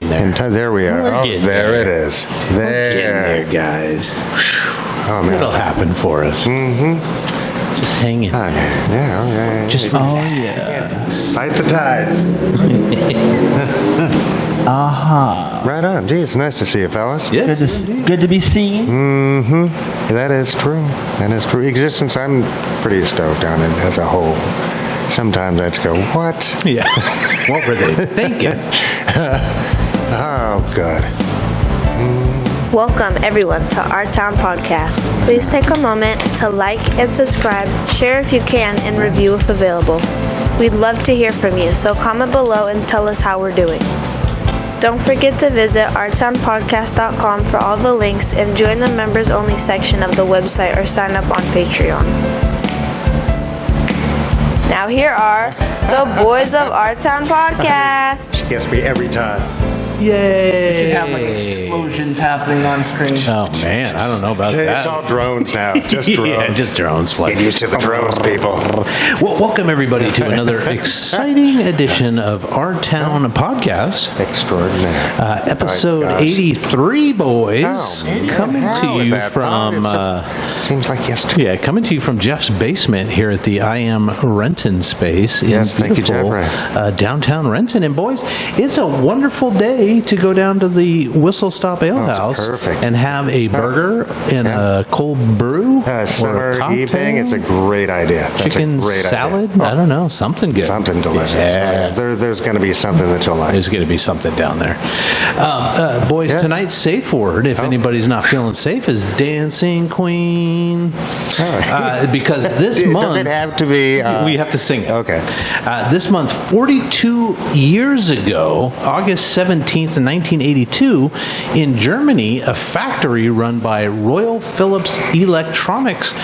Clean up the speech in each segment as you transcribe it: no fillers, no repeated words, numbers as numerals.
There we are. We're Oh, getting there there. it is. We're getting There. there, guys. Oh, man. It'll happen for us. Mm-hmm. Just hang in. Okay. Yeah, okay. Just Fight the tides. Aha. Right on. Gee, it's nice to see you, fellas. Yes. Good to be seen. Mm-hmm. That is true. That is true. Existence, I'm pretty stoked on it as a whole. Sometimes I'd go, what? Yeah. What were they thinking? Oh, good. Welcome, everyone, to Our Town Podcast. Please take a moment to like and subscribe, share if you can, and review if available. We'd love to hear from you, so comment below and tell us how we're doing. Don't forget to visit ourtownpodcast.com for all the links and join the members-only section of the website or sign up on Patreon. Now here are the boys of Our Town Podcast. Gets me every time. Yay. We have like explosions happening on screen. Oh, man. I don't know about Hey, that. it's all drones now. Just drones. Yeah, just drones flying. Get used to the drones, people. Well, welcome everybody to another exciting edition of Our Town Podcast. Extraordinary. Episode My gosh. 83, boys. Oh, man. Coming How to is you that from... wrong? It's seems like yesterday. Yeah, coming to you from Jeff's basement here at the I Am Renton space in Yes, thank you, beautiful, Jeff. downtown Renton. And boys, it's a wonderful day to go down to the Whistle Stop Ale it's House perfect. and have a burger and a cold brew or a Summer cocktail, evening, it's a great idea. That's chicken a great salad. Idea. I don't know, something good. Something delicious. Yeah. There's going to be something that you'll like. There's going to be something down there. Boys, Yes. tonight's safe word, if anybody's not feeling safe, is Dancing Queen. Because this month... Does it have to be... we have to sing it. Okay. This month, 42 years ago, August 17th, 1982, in Germany, a factory run by Royal Philips Electronics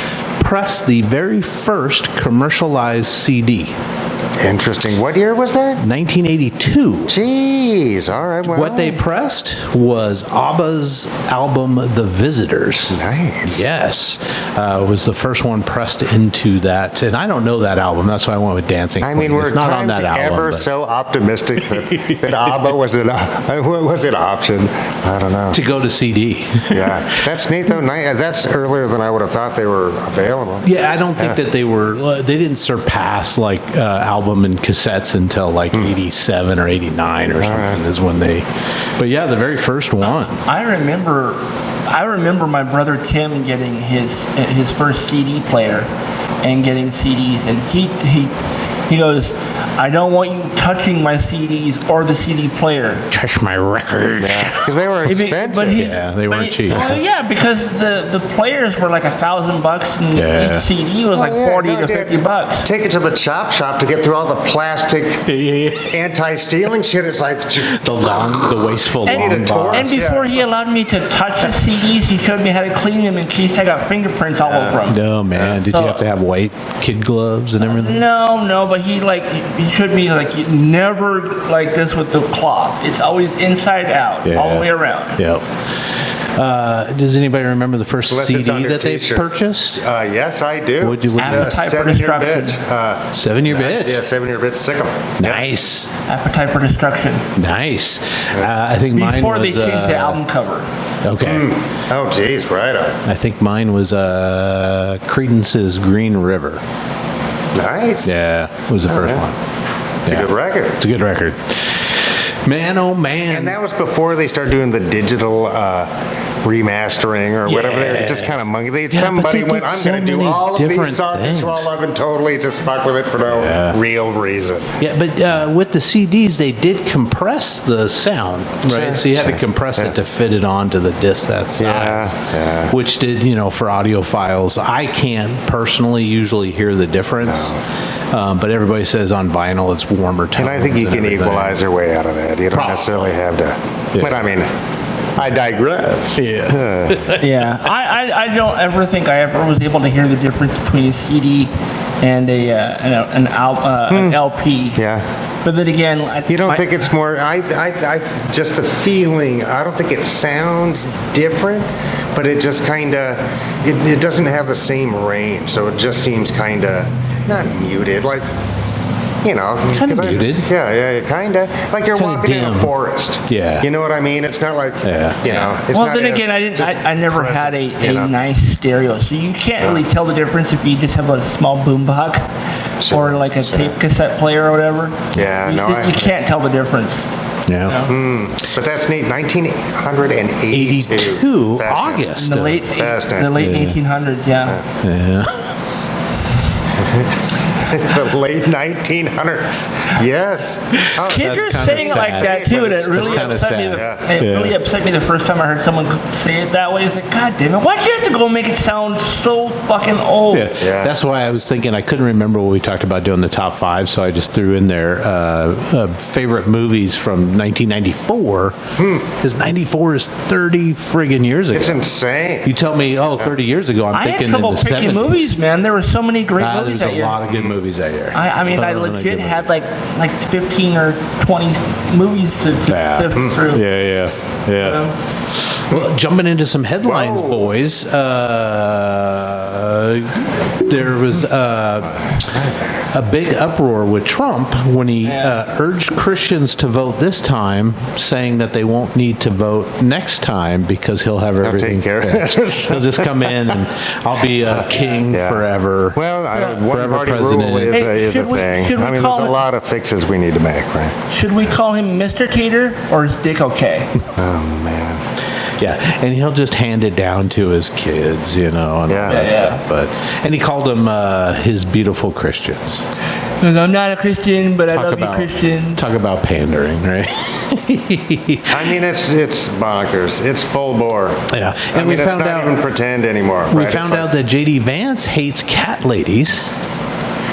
pressed the very first commercialized CD. Interesting. What year was that? 1982. Jeez. All right. Well, What they pressed was ABBA's album The Visitors. Nice. Yes. It was the first one pressed into that. And I don't know that album. That's why I went with Dancing I Queen. mean, we're it's not on times that album. ever but so optimistic that ABBA was an option. I don't know. to go to CD. Yeah. That's neat, though. That's earlier than I would have thought they were available. Yeah, I don't think that they didn't surpass like album and cassettes until like 87 or 89 or something is when they, but yeah, the very first one. I remember my brother Tim getting his first CD player and getting CDs, and he goes, I don't want you touching my CDs or the CD player. Touch my record. Because they were expensive. Yeah, they weren't cheap. Well, yeah, because the players were like $1,000, and Yeah. each CD was like Oh, yeah, 40 no, to dude. 50 bucks. Take it to the chop shop to get through all the plastic anti-stealing shit. It's like, The wasteful And, long box. and before he allowed me to touch the CDs, he showed me how to clean them in case I got fingerprints all over them. No, man. Did you have to have white kid gloves and everything? No, but he showed me like you never like this with the cloth. It's always inside out, all the way around. Yep. Does anybody remember the first Unless it's on CD your that they t-shirt. purchased? yes, I do. What'd you- Appetite for 7-year Destruction. bit. 7-year bit. Yeah, 7-year bit. Sick 'em. Nice. Appetite for Destruction. Nice. I think mine Before was... they changed the album cover. Okay. Oh, geez, right on. I think mine was Creedence's Green River. Nice. Yeah, was the first one. It's a good record. It's a good record. Man, oh man. And that was before they started doing the digital remastering or whatever. They were just kind of monkey. but Somebody they went, did I'm so going to do many all of different these songs things. for all of and totally just fuck with it for no real reason. Yeah, but with the CDs, they did compress the sound, right? Sure, So you had to sure. compress it to fit it onto the disc that size, Yeah. which did, for audiophiles. I can't personally usually hear the difference, but everybody says on vinyl it's warmer tones. And I think you can everything. equalize your way out of that. You don't Probably. necessarily have to. Yeah. But I mean, I digress. Yeah. Yeah, I don't ever think I ever was able to hear the difference between a CD and an LP. Yeah. But then again, You don't think it's more? I just the feeling. I don't think it sounds different, but it just kind of it doesn't have the same range. So it just seems kind of not muted. Like you know, Kinda 'cause I- muted. Yeah, kind of like you're Kinda walking in a dim. forest. Yeah. you know what I mean. It's not like you know. It's Well, not then as again, just I never had present, a you know? nice stereo, so you can't really tell the difference if you just have a small boombox Sure, or like a tape cassette player or whatever. Yeah, you, no, you can't tell the difference. Yeah. But that's neat. 1982. 82 Fascinating. August. In the late Fascinating. 1800s, yeah. Yeah. The late 1900s. Yes. Oh, Kids are kinda saying it like sad. that too, and it really kinda upset me. sad. It Yeah. really upset me the first time I heard someone say it that way. It's like, God damn it! Why'd you have to go make it sound so fucking old? Yeah. Yeah. That's why I was thinking I couldn't remember what we talked about doing the top 5, so I just threw in there favorite movies from 1994. Because 94 is 30 friggin' years ago. It's insane. You tell me, 30 years ago, I'm I had thinking trouble in the picking 70s. movies, man. There were so many great movies There's that a year. lot of good movies that year. I mean, I Ton of legit good had movies. like 15 or 20 movies to sift through. Yeah. Well, jumping into some headlines, Whoa. boys. There was a big uproar with Trump when he urged Christians to vote this time, saying that they won't need to vote next time because he'll have everything take care of it. fixed. He'll just come in and I'll be a king Yeah. forever. Well, one Forever party president. rule is, Hey, is a should we- thing. should we I mean, call there's a it- lot of fixes we need to make, right? Should we call him Mr. Tater or is Dick okay? Oh man. Yeah, and he'll just hand it down to his kids, and all Yeah. that Yeah, stuff. And he called them his beautiful Christians. I'm not a Christian, but I love you, Christian. Talk about pandering, right? I mean, it's bonkers. It's full bore. Yeah, I and we mean, it's found not out even pretend anymore. we right? found It's out like- that JD Vance hates cat ladies,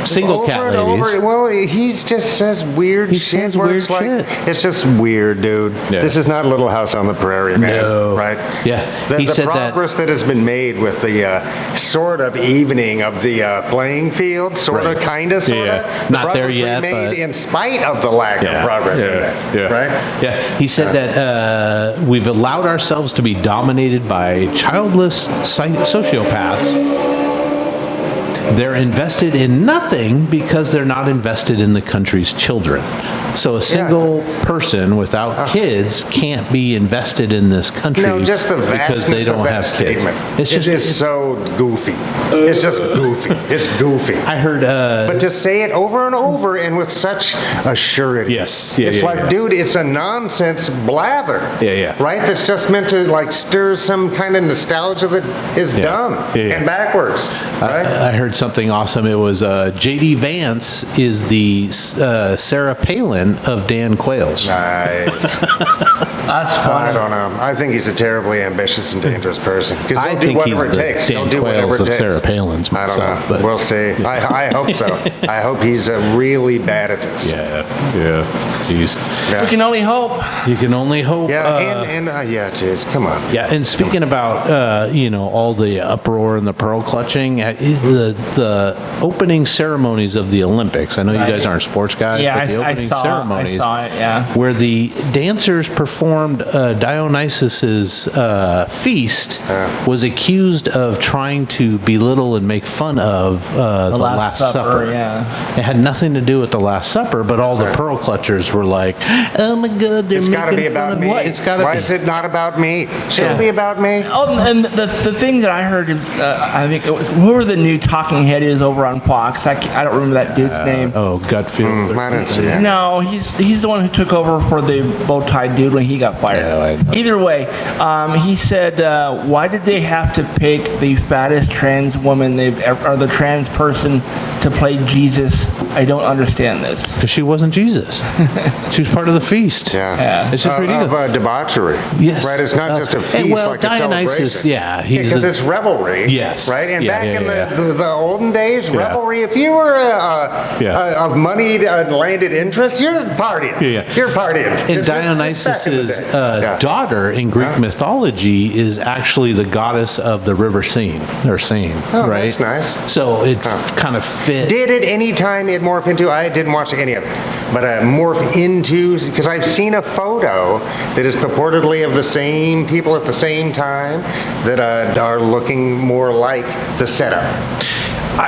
single over cat and ladies. over. Well, he just says weird He shit. says where weird it's like, shit. It's just weird, dude. Yeah. This is not Little House on the Prairie, man. No. Right? Yeah. He The said that- progress that has been made with the sort of evening of the playing field, sort of, Right. kind of, sort of. Yeah. Not there yet, Made but- in spite of the lack of progress in that. Right? Yeah, he said that we've allowed ourselves to be dominated by childless sociopaths. They're invested in nothing because they're not invested in the country's children. So a single person without kids can't be invested in this country No, just the because they vastness don't of that have statement. kids. It's just so goofy. It's just goofy. It's goofy. I heard. But to say it over and over and with such assurity. Yes. Yeah, it's yeah, like, yeah. dude, it's a nonsense blather. Yeah. Right? That's just meant to like stir some kind of nostalgia that is dumb Yeah. and backwards. Right? I heard something awesome. It was JD Vance is the Sarah Palin of Dan Quayle's. Nice. That's I funny. don't know. I think he's a terribly ambitious and dangerous person. Because I he'll do think whatever he's it the takes. Dan He'll do whatever Quayle's it of takes. Sarah Palin's I don't myself, know. but- We'll see. I hope so. I hope he's really bad at this. Yeah. Jeez. We can only hope. You can only hope. Yeah, yeah, jeez, come on. Yeah, and speaking about all the uproar and the pearl clutching, the opening ceremonies of the Olympics. I know you guys aren't sports guys, Yeah, but the I opening saw ceremonies it, yeah. where the dancers performed Dionysus's feast was accused of trying to belittle and make fun of the Last Supper. Yeah. It had nothing to do with the Last Supper, but all the pearl clutchers were like, "Oh my God, they're It's got to making be fun about of me. what? It's got to Why be." is it not about me? Should Yeah. it be about me? Oh, and the thing that I heard is, I think, whoever the new talking head is over on Fox, I don't remember that dude's name. Oh, Gutfield. I didn't see it. No, he's the one who took over for the bow tie dude when he got fired. Yeah, I know. Either way, he said, "Why did they have to pick the fattest trans woman or the trans person to play Jesus? I don't understand this." Because she wasn't Jesus. She was part of the feast. Yeah. It's just ridiculous. Of debauchery. Yes. Right? It's not just a feast well, like Dionysus, a celebration. yeah, he's Because a- it's revelry. Yes. Right? And Yeah, back yeah, in yeah. the olden days, Yeah. revelry, if you were Yeah. a moneyed landed interest, you're partying. Yeah. You're partying. And It's back in the Dionysus's day. Yeah. daughter in Greek mythology is actually the goddess of the river Seine, or Seine, Oh, right? that's nice. So it kind of fit. Did it any time it morph into? I didn't watch any of it, but morph into, because I've seen a photo that is purportedly of the same people at the same time that are looking more like the setup.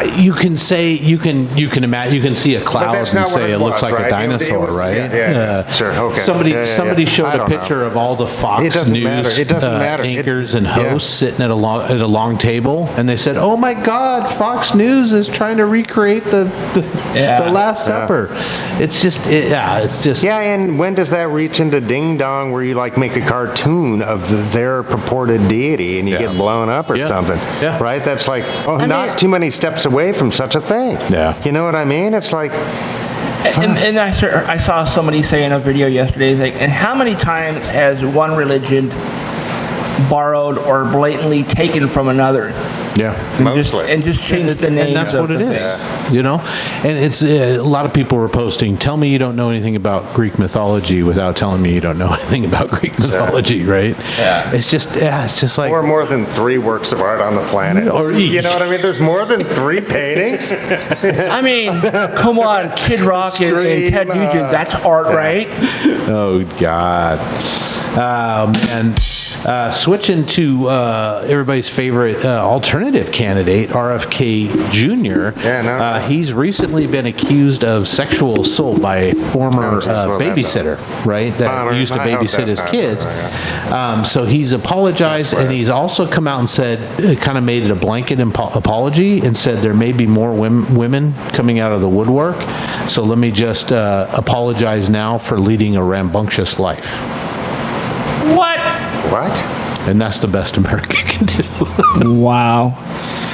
You can say you can imagine, you can see a cloud that's and not what say it it looks was, like right? a dinosaur, It was- right? yeah. Sure, okay. Somebody Yeah. showed I a don't know. picture of all the Fox It doesn't News matter. It doesn't matter. anchors and Yeah. hosts sitting at a long table, and they said, "Oh my God, Fox News is trying to recreate the Last Supper." It's just Yeah, and when does that reach into ding dong where you like make a cartoon of their purported deity and you Yeah. get blown up or Yeah. something? Yeah. Right? That's like, mean- not too many steps away from such a thing. Yeah. You know what I mean? It's like, And I saw somebody say in a video yesterday, it's like, and how many times has one religion borrowed or blatantly taken from another? yeah. Mostly. And just changed the names. And that's of what it the is, things. you know. And it's a lot of people were posting, "Tell me you don't know anything about Greek mythology without telling me you don't know anything about Greek mythology," right? Yeah. It's just like or more than 3 works of art on the planet. Or you know what I mean? There's more than 3 paintings. I mean, come on, Kid Rock and Ted Scream, Nugent, that's art, right? oh God. And switching to everybody's favorite alternative candidate, RFK Jr. Yeah, no. He's recently been accused of sexual assault by a former well, that's babysitter, right? That Bummer. used to I hope babysit that's his not kids. true, So he's apologized, and he's also come out and said, kind of made it a blanket apology, and said there may be more women coming out of the woodwork. So let me just apologize now for leading a rambunctious life. What? What? And that's the best America can do. Wow.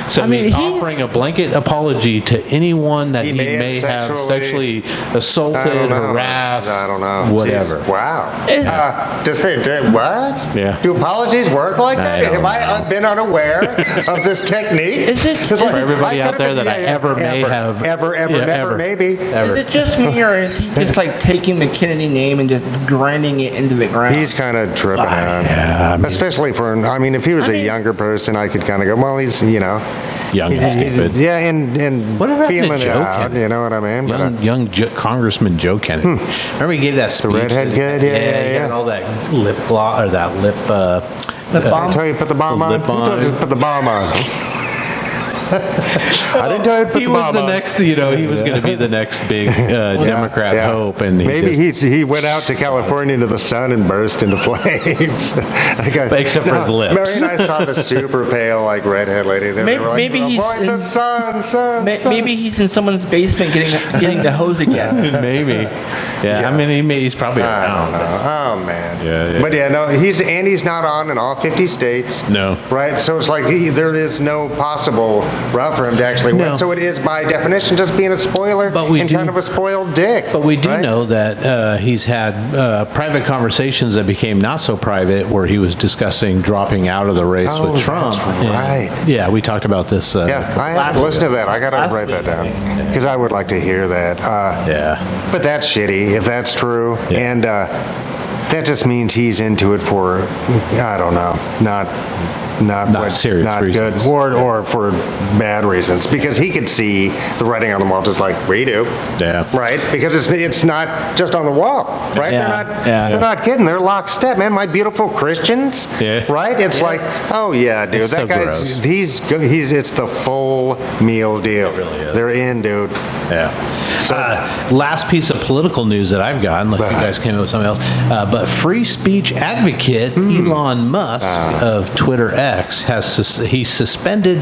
So I mean, he's he- offering a blanket apology to anyone that he may have sexually- sexually assaulted, I don't know. harassed, I don't know. whatever. Jeez, wow. Is- Just say, what? Yeah. Do apologies work like I that? don't Have I been unaware of this technique? Is it- It's For like, everybody I out could've there been- that I ever may have- Ever, Yeah, never, ever. maybe. Ever. Is it just me, or is he just like taking the Kennedy name and just grinding it into the ground? He's kind of tripping out. yeah, I mean- Especially for, if he was a mean- younger person, I could kind of go, well, he's, Young and stupid. yeah, and Whatever happened to feeling it Joe out, Kennedy? you know what I mean? But, Young Congressman Joe Kennedy. Remember he gave that speech? redhead kid? Yeah, He yeah. got all that lip gloss or that lip. Lip balm? I tell you, put the bomb on. Lip Who told you to put the bomb on? I didn't tell you to put He the was bomb the on. next. He was going to be the next big Democrat Yeah. hope, and maybe just, he went out to California into the sun and burst into flames. Except for his lips. Mary and I saw the super pale redhead lady there. Maybe- They were like, maybe he's avoid the in- sun. Maybe he's in someo's basement getting the hose again. maybe. Yeah, I mean, he's probably I around. don't know. Oh man. Yeah. But no, he's not on in all 50 states. No. Right. So it's like there is no possible route for him to actually win. No. So it is by definition just being a spoiler But we and do- kind of a spoiled dick. But we do right? know that he's had private conversations that became not so private, where he was discussing dropping out of the race Oh, with Trump. that's And- right. yeah, we talked about this. Yeah, I have to listen to that. I got to Last write that week. down because I would like to hear that. Yeah. But that's shitty if that's true. Yeah. And that just means he's into it for, I don't know, not serious not reasons. good, or for bad reasons. Because he could see the writing on the wall, just like we do. Yeah. Right? Because it's not just on the wall, right? Yeah, They're not kidding. They're lockstep, man. My beautiful Christians. Yeah. Right? It's like, oh yeah, dude, It's that so guy's gross. he's it's the full meal deal. really is. They're in, dude. Yeah. So- Last piece of political news that I've got, unless you guys came up with something else, but free speech advocate Elon Musk of Twitter X he suspended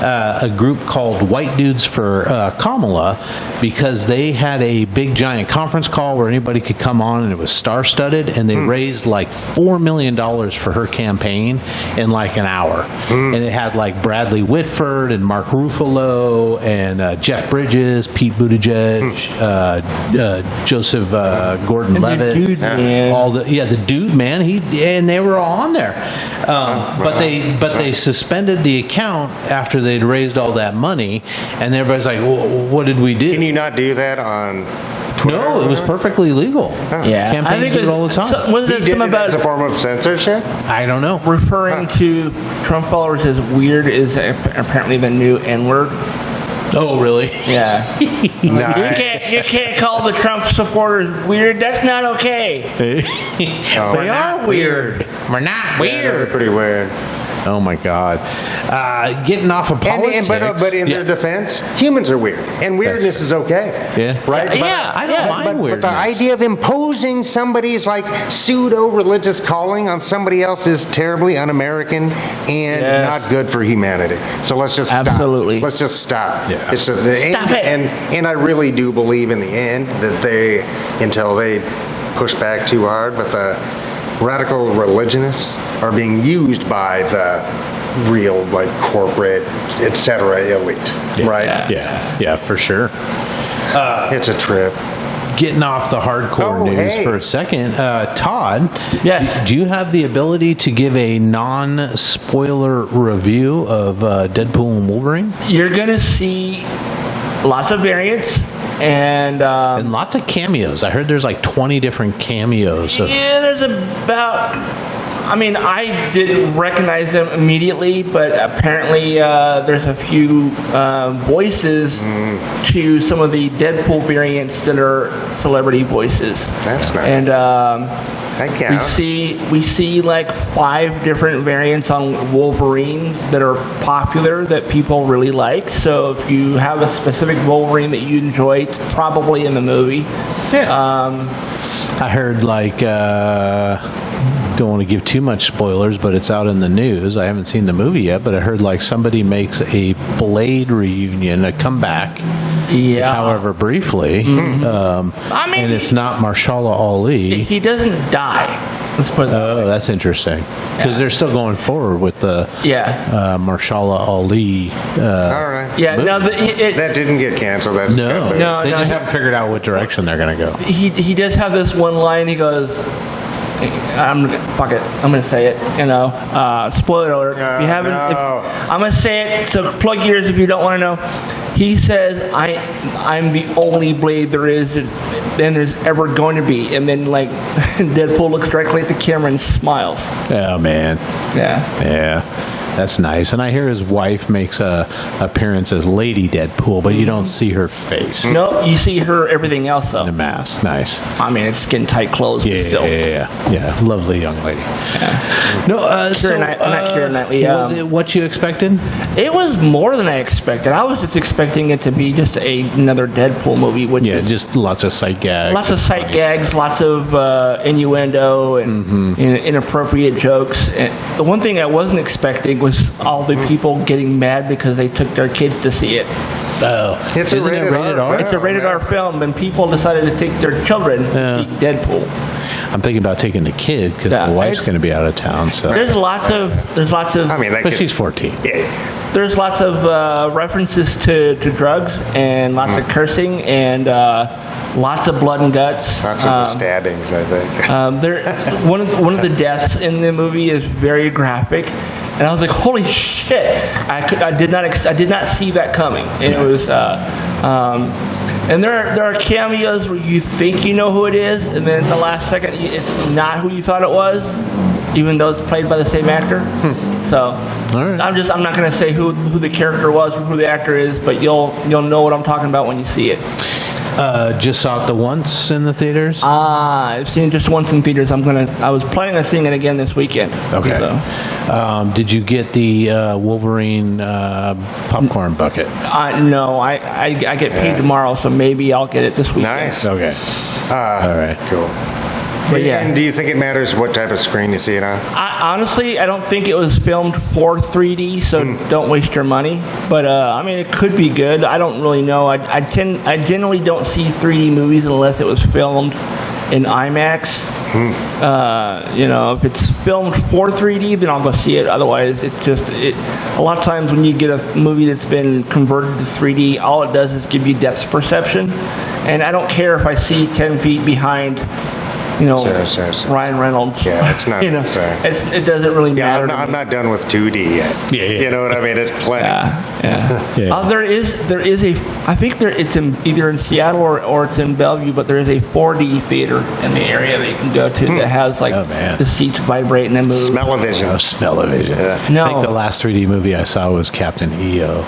a group called White Dudes for Kamala because they had a big giant conference call where anybody could come on, and it was star-studded, and they raised like $4 million for her campaign in like an hour. And it had like Bradley Whitford and Mark Ruffalo and Jeff Bridges, Pete Buttigieg, Joseph Gordon-Levitt, dude, man. the dude man. And they were all on there, but they suspended the account after they'd raised all that money, and everybody's like, well, "What did we do?" Can you not do that on Twitter? No, it was perfectly legal. Yeah, Campaigns do it all the time. Was He it did something it about as a form of censorship? I don't know. referring to Trump followers as weird is apparently the new N-word? Oh, really? Yeah. Nice. You can't call the Trump supporters weird. That's not okay. Oh, They are weird. We're not yeah, they're pretty weird. Oh my God. Getting off of politics. But in their defense, humans are weird, and weirdness is okay. Yeah. Right. Yeah, I don't mind But weirdness. the idea of imposing somebody's like pseudo-religious calling on somebody else is terribly un-American and Yes. not good for humanity. So let's just stop. Absolutely. Let's just stop. Yeah. It's just, Stop it. And I really do believe in the end that until they push back too hard, but the radical religionists are being used by the real like corporate, etc. elite. Right. Yeah, for sure. It's a trip. Getting off the hardcore Oh, news hey. for a second, Todd. Yes. Do you have the ability to give a non-spoiler review of Deadpool and Wolverine? You're gonna see lots of variants, and And lots of cameos. I heard there's like 20 different cameos. yeah, there's about. I mean, I didn't recognize them immediately, but apparently there's a few voices to some of the Deadpool variants that are celebrity voices. That's nice. And That counts. we see like 5 different variants on Wolverine that are popular that people really like. So if you have a specific Wolverine that you enjoy, it's probably in the movie. I heard like don't want to give too much spoilers, but it's out in the news. I haven't seen the movie yet, but I heard like somebody makes a Blade reunion, a comeback. Yeah. However briefly. I mean, And it's not Marshala Ali. he doesn't die. Let's put it that way. Oh, that's interesting. Because they're still going forward with the Yeah. Marshala Ali. All right. Yeah. No, That didn't get canceled. That's No, good. No, they no, just he- haven't figured out what direction they're going to go. he does have this one line. He goes, fuck it. I'm gonna say it. Spoiler alert. If you haven't, no. I'm gonna say it. So plug your ears if you don't want to know. He says, I'm the only Blade there is, and there's ever going to be. And then like Deadpool looks directly at the camera and smiles. Oh, man. Yeah. Yeah. That's nice. And I hear his wife makes a appearance as Lady Deadpool, but you don't see her face. No, you see her everything else The though. mask. Nice. I mean, it's skin tight clothes, Yeah, but still. yeah. Lovely young lady. No, Not Keira Knightley, was it what you expected? It was more than I expected. I was just expecting it to be just another Deadpool movie with Yeah, just lots of sight gags. lots of sight gags, lots of innuendo and inappropriate jokes. And the one thing I wasn't expecting was all the people getting mad because they took their kids to see it. Oh, It's a isn't it rated rated R? R? It's a rated R film, and people decided to take their children to see Deadpool. I'm thinking about taking the kid because Yeah, my wife's it's- going to be out of town. So, There's lots of I mean, that but kid- she's 14. Yeah. there's lots of references to drugs and lots of cursing and lots of blood and guts. Lots of the stabbings, I think. One of the deaths in the movie is very graphic, and I was like, "Holy shit!" I did not see that coming. And it was, and there are cameos where you think you know who it is, and then at the last second, it's not who you thought it was, even though it's played by the same actor. So right. I'm not going to say who the character was or who the actor is, but you'll know what I'm talking about when you see it. Just saw it the once in the theaters. I've seen it just once in theaters. I was planning on seeing it again this weekend. Okay. So, Did you get the Wolverine popcorn bucket? no, I get paid tomorrow, so maybe I'll get it this weekend. Nice. Okay. All right. Cool. But yeah. And do you think it matters what type of screen you see it on? Honestly, I don't think it was filmed for 3D, so don't waste your money. But I mean, it could be good. I don't really know. I generally don't see 3D movies unless it was filmed in IMAX. If it's filmed for 3D, then I'll go see it. Otherwise, it's just it. A lot of times when you get a movie that's been converted to 3D, all it does is give you depth perception, and I don't care if I see 10 feet behind. Sure. Ryan Reynolds. Yeah, it's not necessary. It doesn't really Yeah, matter. I'm not done with 2D yet. Yeah. You know what I mean? It's plenty. Yeah. There is a. I think it's either in Seattle or it's in Bellevue, but there is a 4D theater in the area that you can go to that has like Oh, man. the seats vibrate and then move. Smell-o-vision. Oh, smell-o-vision. Yeah. No. I think the last 3D movie I saw was Captain EO.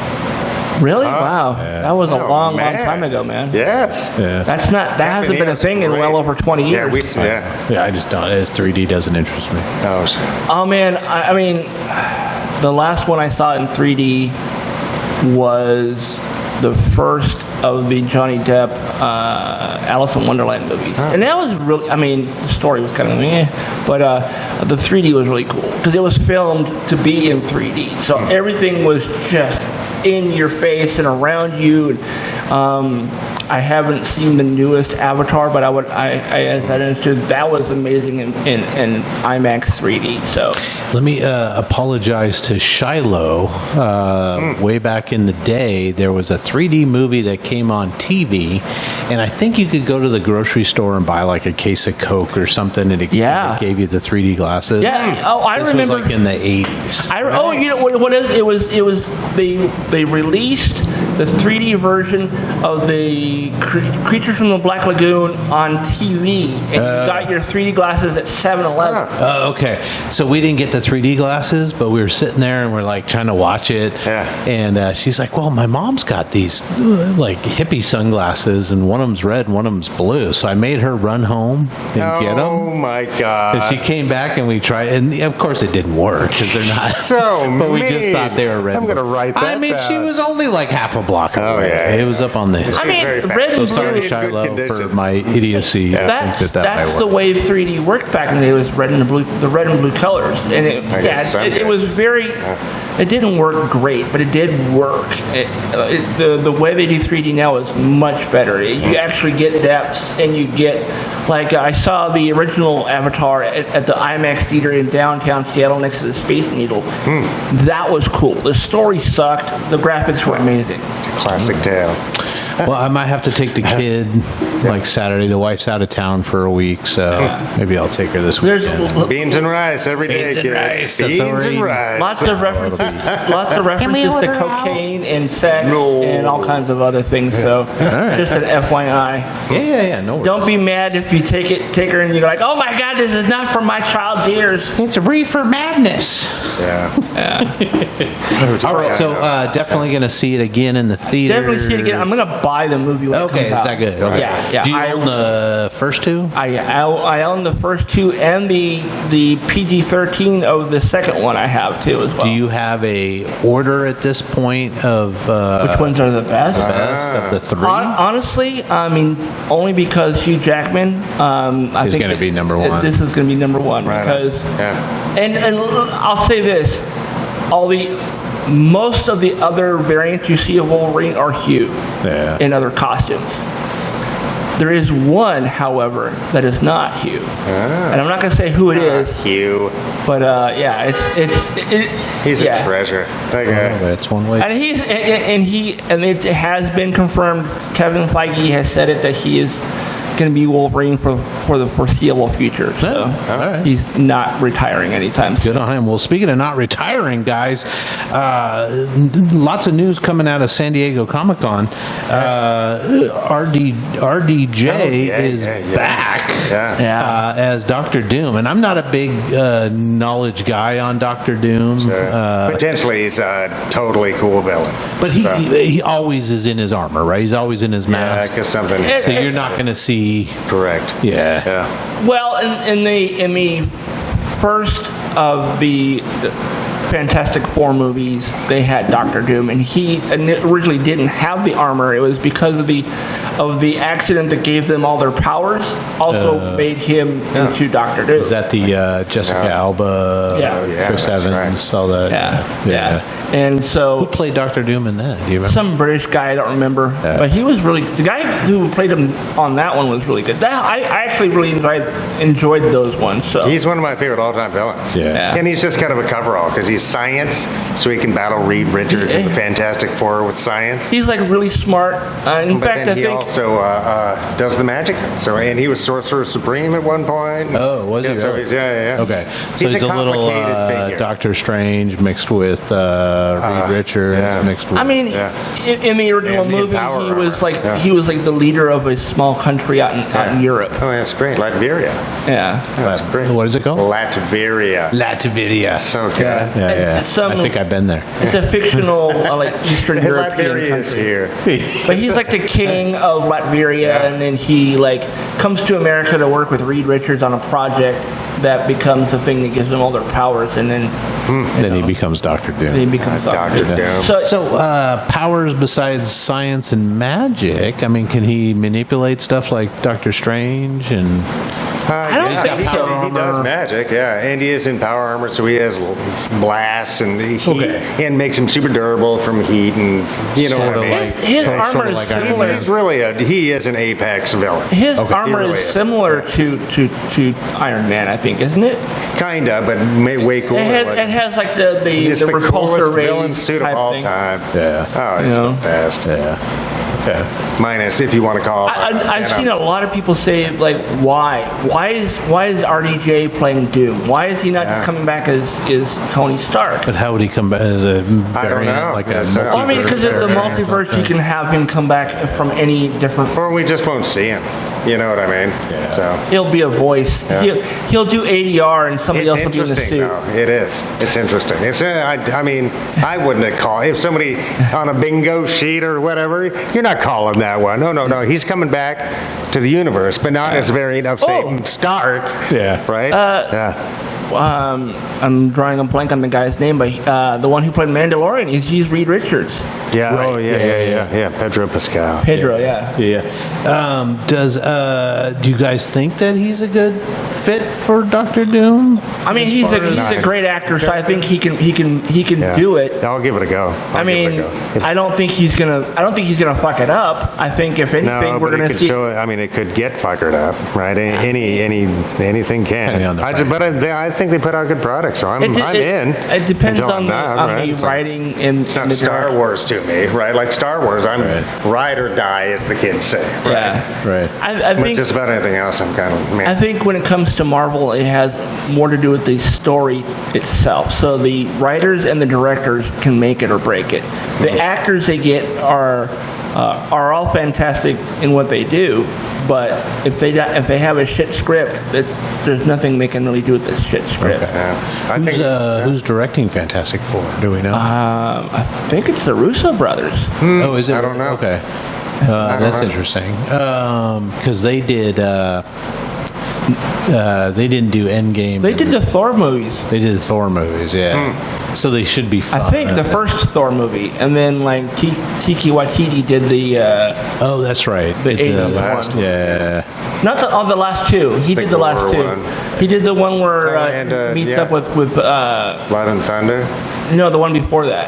Really? Wow. That was a Oh, long man. time ago, man. Yes. Yeah. That hasn't been a EO's thing in great. well over 20 years. Yeah. Yeah, I just don't. 3D doesn't interest me. Oh, Oh man, I mean, The last one I saw in 3D was the first of the Johnny Depp Alice in Wonderland movies. And that was really, I mean, the story was kind of but the 3D was really cool because it was filmed to be in 3D. So everything was just in your face and around you. And, I haven't seen the newest Avatar, but as I understood, that was amazing in IMAX 3D. So Let me apologize to Shiloh. Way back in the day, there was a 3D movie that came on TV, and I think you could go to the grocery store and buy like a case of Coke or something, and it gave you the 3D glasses. yeah, I This remember. was like in the 80s. You know what is? It was they released the 3D version of the Creatures from the Black Lagoon on TV, and you got your 3D glasses at 7-Eleven. Oh, okay. So we didn't get the 3D glasses, but we were sitting there and we're like trying to watch it. Yeah. And she's like, well, my mom's got these like hippie sunglasses, and one of them's red and one of them's blue. So I made her run home and get them. Oh my God. And she came back and we tried, and of course it didn't work because they're not. So but we just mean. thought they were red. I'm and gonna blue. write I that mean, she down. was only like half a block away. Oh, yeah, It yeah. was up on the. I mean, Very fast. red So and sorry, blue. in good Shiloh, for condition. my idiocy. I think that That's might the work. way 3D worked back in the day. Was red and blue, the red and blue colors, and it was very. It didn't work great, but it did work. The way they do 3D now is much better. You actually get depths, and you get like I saw the original Avatar at the IMAX theater in downtown Seattle next to the Space Needle. That was cool. The story sucked. The graphics were amazing. Classic tale. Well, I might have to take the kid like Saturday. The wife's out of town for a week, so maybe I'll take her this There's weekend. Beans and rice every day, Beans and kid. rice, that's Beans what we're and eating. rice. lots of references to cocaine and sex and all kinds of other things. So just an FYI. Yeah, no worries. Don't be mad if you take her and you're like, oh my God, this is not for my child's ears. It's reefer madness. Yeah. All right, so definitely going to see it again in the theater. Definitely see it again. I'm gonna buy the movie when it Okay, comes is out. that good? Okay. Yeah. Do you own the first two? I own the first two and the PG-13 of the second one I have too as well. Do you have a order at this point of Which ones are the best? of the three? Honestly, I mean, only because Hugh Jackman. I Is think gonna be number one. This is going to be number one Right. because, Yeah. and I'll say this: most of the other variants you see of Wolverine are Hugh Yeah. in other costumes. There is one, however, that is not Hugh, and I'm not going to say who it is, Hugh. but yeah, He's yeah. a treasure. That Oh, guy. that's one way. And it has been confirmed. Kevin Feige has said it that he is going to be Wolverine for the foreseeable future. So all right. he's not retiring anytime soon. Good on him. Well, speaking of not retiring, guys, lots of news coming out of San Diego Comic Con. RDJ is back Yeah. as Doctor Doom, and I'm not a big knowledge guy on Doctor Doom, Potentially, he's a totally cool villain. but he always is in his armor, right? He's always in his Yeah, mask. because something. So you're not going to see, Correct. yeah. Yeah. Well, in the first of the Fantastic Four movies, they had Doctor Doom, and he originally didn't have the armor. It was because of the accident that gave them all their powers. Also made him into Doctor Doom. Is that the Jessica Alba, Yeah. Oh, yeah, Chris that's Evans, all that? yeah. And Who so played Doctor Doom in that? Do you remember? some British guy, I don't remember, but he was really the guy who played him on that one was really good. I actually really enjoyed those ones. So He's one of my favorite all-time villains. Yeah. And he's just kind of a coverall because he's science, so he can battle Reed Richards and the Fantastic Four with science. he's like really smart. In But fact, then I he think also does the magic. So, and he was Sorcerer Supreme at one point. Oh, was he Yeah, so really? he's, yeah. Okay, so he's a little complicated figure. Doctor Strange mixed with Reed Richards, yeah. mixed with. I mean, Yeah. in the original And the movie, power he was armor. like Yeah. he was like the leader of a small country out in Europe. Oh, yeah, that's great. Latveria. Yeah. That's great. What is it called? Latveria. Latveria. So good. Yeah. Some- I think I've been there. It's a fictional like Eastern Hey, European Latveria is country. here. But he's like the king of Latveria, and then he like comes to America to work with Reed Richards on a project, that becomes the thing that gives him all their powers, and then Then he becomes Doctor Doom. he becomes Dr. Doctor. Doom. So, Powers besides science and magic. I mean, can he manipulate stuff like Doctor Strange and? I don't think he, so. he does magic, yeah. And he is in power armor, so he has blasts and heat, and makes him super durable from heat, and you know what I mean. His armor is Iron similar. Man. He's really he is an apex villain. His He armor really is similar to Iron Man, I think, isn't it? Kinda, but way cooler. It has like the it's the repulsor coolest ray villain suit of type all thing. time. Yeah. Oh, it's You know? the best. Yeah. Okay. Minus, if you want to call it. I've seen a lot of people say like, why is RDJ playing Doom? Why is he not just coming back as Tony Stark? But how would he come back as a variant? I don't know. Like That's- a Well, I mean, because of the multiverse multiverse, you can have him come back from any different. Or we just won't see him. You know what I mean? Yeah. So. He'll be a voice. Yeah. He'll do ADR, and somebody It's else will be in the interesting, suit. though. It is. It's interesting. It's. I mean, I wouldn't have called if somebody on a bingo sheet or whatever. You're not calling that one. No. He's coming back to the universe, but not as variant of Satan Stark. Yeah. Right. Yeah. I'm drawing a blank on the guy's name, but the one who played Mandalorian, he's Reed Richards. Yeah. Right. Oh yeah. Pedro Pascal. Pedro, yeah. Yeah. Do you guys think that he's a good fit for Doctor Doom? I mean, he's a great actor, so I think he can Yeah. do it. I'll give it a go. I mean, I don't think he's gonna fuck it up. I think if anything, No, we're but it gonna could see. still. I mean, it could get fuckered up, right? Anything can. Depending on the I think they put out good products, so I'm in. It depends until on I'm the, not, on right? the It's like- writing and It's not and the Star direction. Wars to me, right? Like Star Wars, I'm ride or die, as the kids say. Right? Yeah, Right. I But think just about anything else, I'm kind of. Man. I think when it comes to Marvel, it has more to do with the story itself. So the writers and the directors can make it or break it. The actors they get are all fantastic in what they do, but if they have a shit script, there's nothing they can really do with this shit script. I think. Who's directing Fantastic Four? Do we know? I think it's the Russo brothers. Oh, is it? I don't know. Okay. don't That's know. interesting. Because they did. They didn't do Endgame. They did the Thor movies. They did the Thor movies. Yeah. So they should be fun. I think the first Thor movie, and then like Taika Waititi did the Oh, that's right. They did 80s last one. one. Yeah. Not the last two. He did the last Thor two. one. He did the one where Oh, and, meets yeah. up with Love and Thunder. no, the one before that,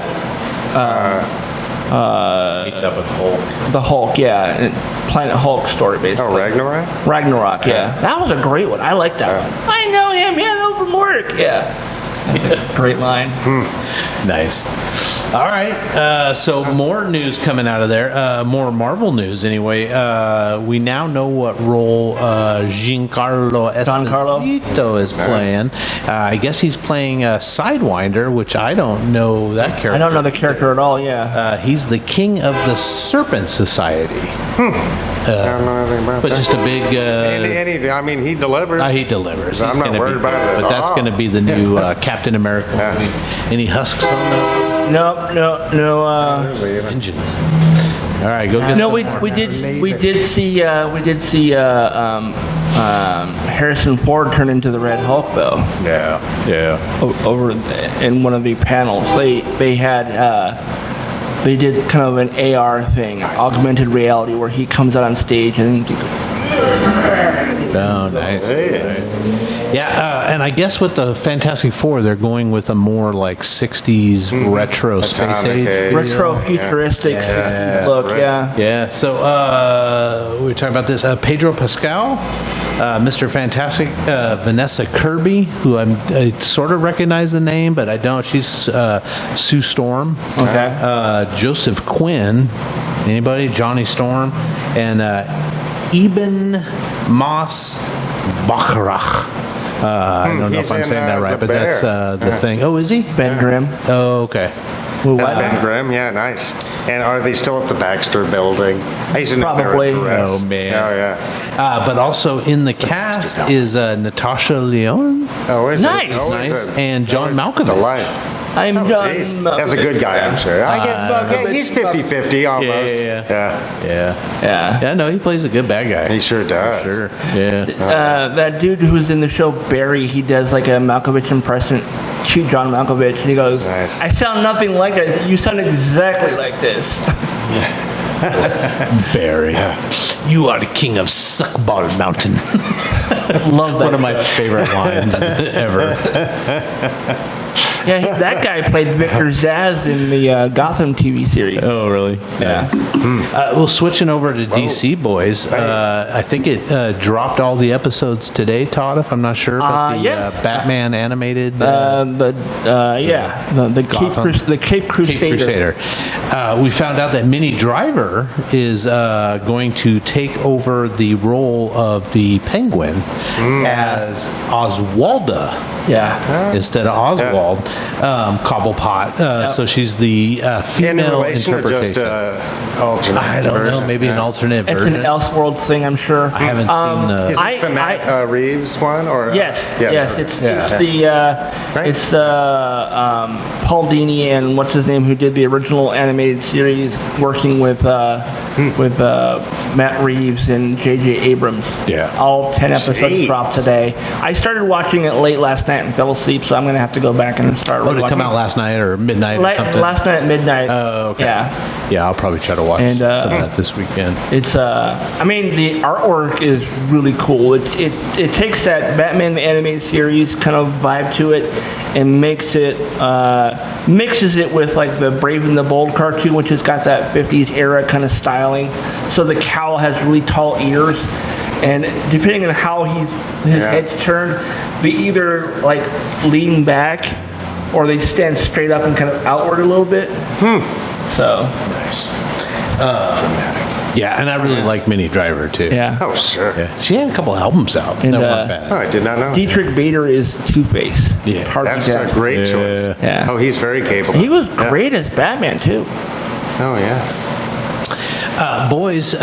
Meets up with Hulk. the Hulk. Yeah, and Planet Hulk story basically. Oh, Ragnarok. Ragnarok. Yeah, that was a great one. I like that one. I know him. He had over work. Yeah, great line. Nice. All right. So more news coming out of there. More Marvel news, anyway. We now know what role Giancarlo Esposito is playing. I guess he's playing Sidewinder, which I don't know that character. I don't know the character at all. Yeah. He's the king of the Serpent Society. I don't know anything about But that. just a big. I mean, he delivers. He delivers. I'm He's not gonna worried be about good. it at But that's all. going to be the new Captain America movie. Any husks on that? No. Engines. All right, go get No, some we more. did see Harrison Ford turn into the Red Hulk though. Yeah. Over in one of the panels, they did kind of an AR thing, augmented reality, where he comes out on stage and Oh, nice. Hey. Yeah, and I guess with the Fantastic Four, they're going with a more like 60s retro space Atomic age. age. retro futuristic Yeah. look. Right. Yeah. Yeah, so we were talking about this. Pedro Pascal, Mr. Fantastic, Vanessa Kirby, who I sort of recognize the name, but I don't. She's Sue Storm. Okay. Joseph Quinn, anybody? Johnny Storm, and Eben Moss Bacharach. I don't know if He's I'm in, saying that right, The but that's Bear. the thing. Oh, is he? Ben Grimm. Oh, okay. Ben Grimm, yeah, nice. And are they still at the Baxter Building? I used to know they were Probably. at Dress. Oh, man. Oh, yeah. But also in the cast is Natasha Lyonne. Oh, is Nice. it? Oh, Nice. is it? And John Malkovich. Delight. I'm Oh, John geez. Malkovich. That's a good guy, I'm sure. I guess. Okay, he's 50-50 almost. Yeah. Yeah. Yeah, no, he plays a good bad guy. He sure does. Sure. Yeah. That dude who's in the show Barry, he does like a Malkovich impression to John Malkovich, and he goes, Nice. "I sound nothing like that. You sound exactly like this." Barry. You are the king of Suckball Mountain. Love that. One of my favorite lines ever. Yeah, that guy played Victor Zsasz in the Gotham TV series. Oh, really? Yeah. Well, switching over to DC Boys, I think it dropped all the episodes today, Todd, if I'm not sure. But the yes. Batman animated The Gotham. Cape Crusader. We found out that Minnie Driver is going to take over the role of the Penguin as Oswalda. Yeah. Instead of Oswald, Cobblepot. So she's the In female relation or interpretation. just alternate I don't know, version? maybe an alternate It's version. an Elseworlds thing, I'm sure. I haven't seen the. Is it the Matt Reeves one? Or Yes, it's Right. it's Paul Dini and what's his name who did the original animated series, working with Matt Reeves and J.J. Abrams. Yeah. all 10 episodes Jeez. dropped today. I started watching it late last night and fell asleep, so I'm gonna have to go back and start. Oh, did it rewatching come out last night or midnight or something? last night at midnight. Oh, okay. Yeah. Yeah, I'll probably try to watch And, some of that this weekend. It's I mean the artwork is really cool. It takes that Batman the animated series kind of vibe to it and makes it mixes it with like the Brave and the Bold cartoon, which has got that 50s era kind of styling. So the cowl has really tall ears, and depending on how his head's turned, they either like lean back or they stand straight up and kind of outward a little bit. So Yeah, and I really like Minnie Driver too. yeah. Oh, sure. Yeah. She had a couple albums out. And, that weren't bad. Oh, I did not know. Dietrich Bader is Two-Face. Yeah, Harvey That's Dent. a great Yeah. choice. Yeah. Oh, he's very capable. He was Yeah. great as Batman too. Oh, yeah. Boys,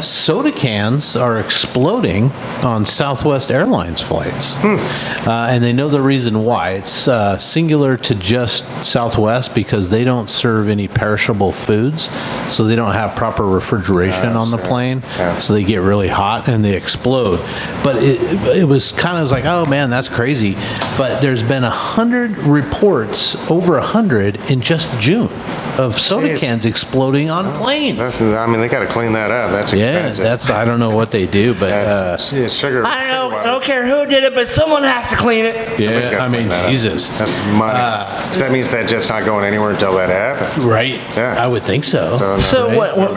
soda cans are exploding on Southwest Airlines flights. And they know the reason why. It's singular to just Southwest because they don't serve any perishable foods, so they don't have proper refrigeration on the plane. Yeah. So they get really hot and they explode. But it was kind of like, oh man, that's crazy. But there's been 100 reports, over 100 in just June, of soda Jeez. cans exploding on planes. I mean, they got to clean that up. That's Yeah, expensive. I don't know what they do, but That's sugar. I sugar water. don't care who did it, but someone has to clean it. Somebody's yeah, gotta I mean, clean that up. Jesus. That's money. So that means that just not going anywhere until that happens. Right? Yeah. I would think so. So, So Right. what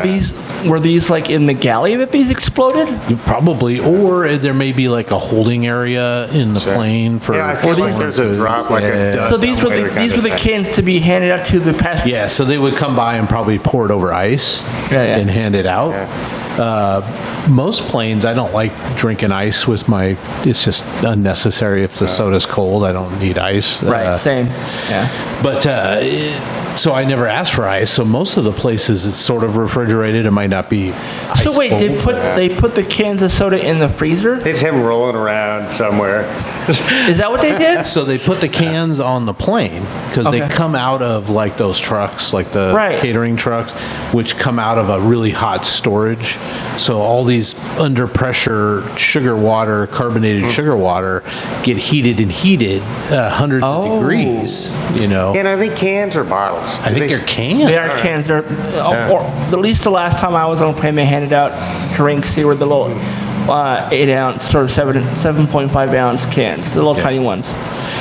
were these like in the galley that these exploded? Probably, or there may be like a holding area in the plane for. Yeah, I feel like there's a drop, like a So these were dumbwaiter kind these were of the thing. cans to be handed out to the passengers. Yeah, so they would come by and probably pour it over ice Yeah. and hand it out. Most planes, I don't like drinking ice with my. It's just unnecessary. If the soda's cold, I don't need ice. Right, same. Yeah. But so I never asked for ice. So most of the places it's sort of refrigerated. It might not be. So ice wait, cold. they put the cans of soda in the freezer? They just have them rolling around somewhere. Is that what they did? So they put the cans on the plane because they Okay. come out of like those trucks, like the Right. catering trucks, which come out of a really hot storage. So all these under pressure sugar water, carbonated sugar water, get heated and heated hundreds of degrees. You know, And are they cans or bottles? I think they're cans. They are cans. They're, or at least the last time I was on a plane, they handed out drinks. They were the little 8 ounce or 7.5 ounce cans, the little tiny ones.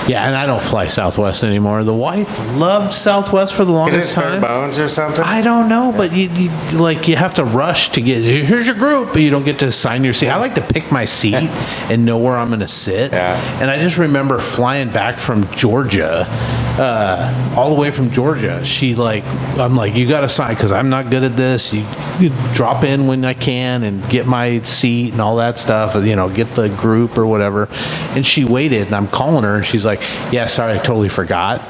Yeah, and I don't fly Southwest anymore. The wife loved Southwest for the Is longest it bare time. bones or something? I don't know, but you have to rush to get. Here's your group, but you don't get to assign your seat. I like to pick my seat and know where I'm going to sit. Yeah. And I just remember flying back from Georgia, all the way from Georgia. I'm like, you got to sign because I'm not good at this. You drop in when I can and get my seat and all that stuff. You know, get the group or whatever. And she waited, and I'm calling her, and she's like, yeah, sorry, I totally forgot.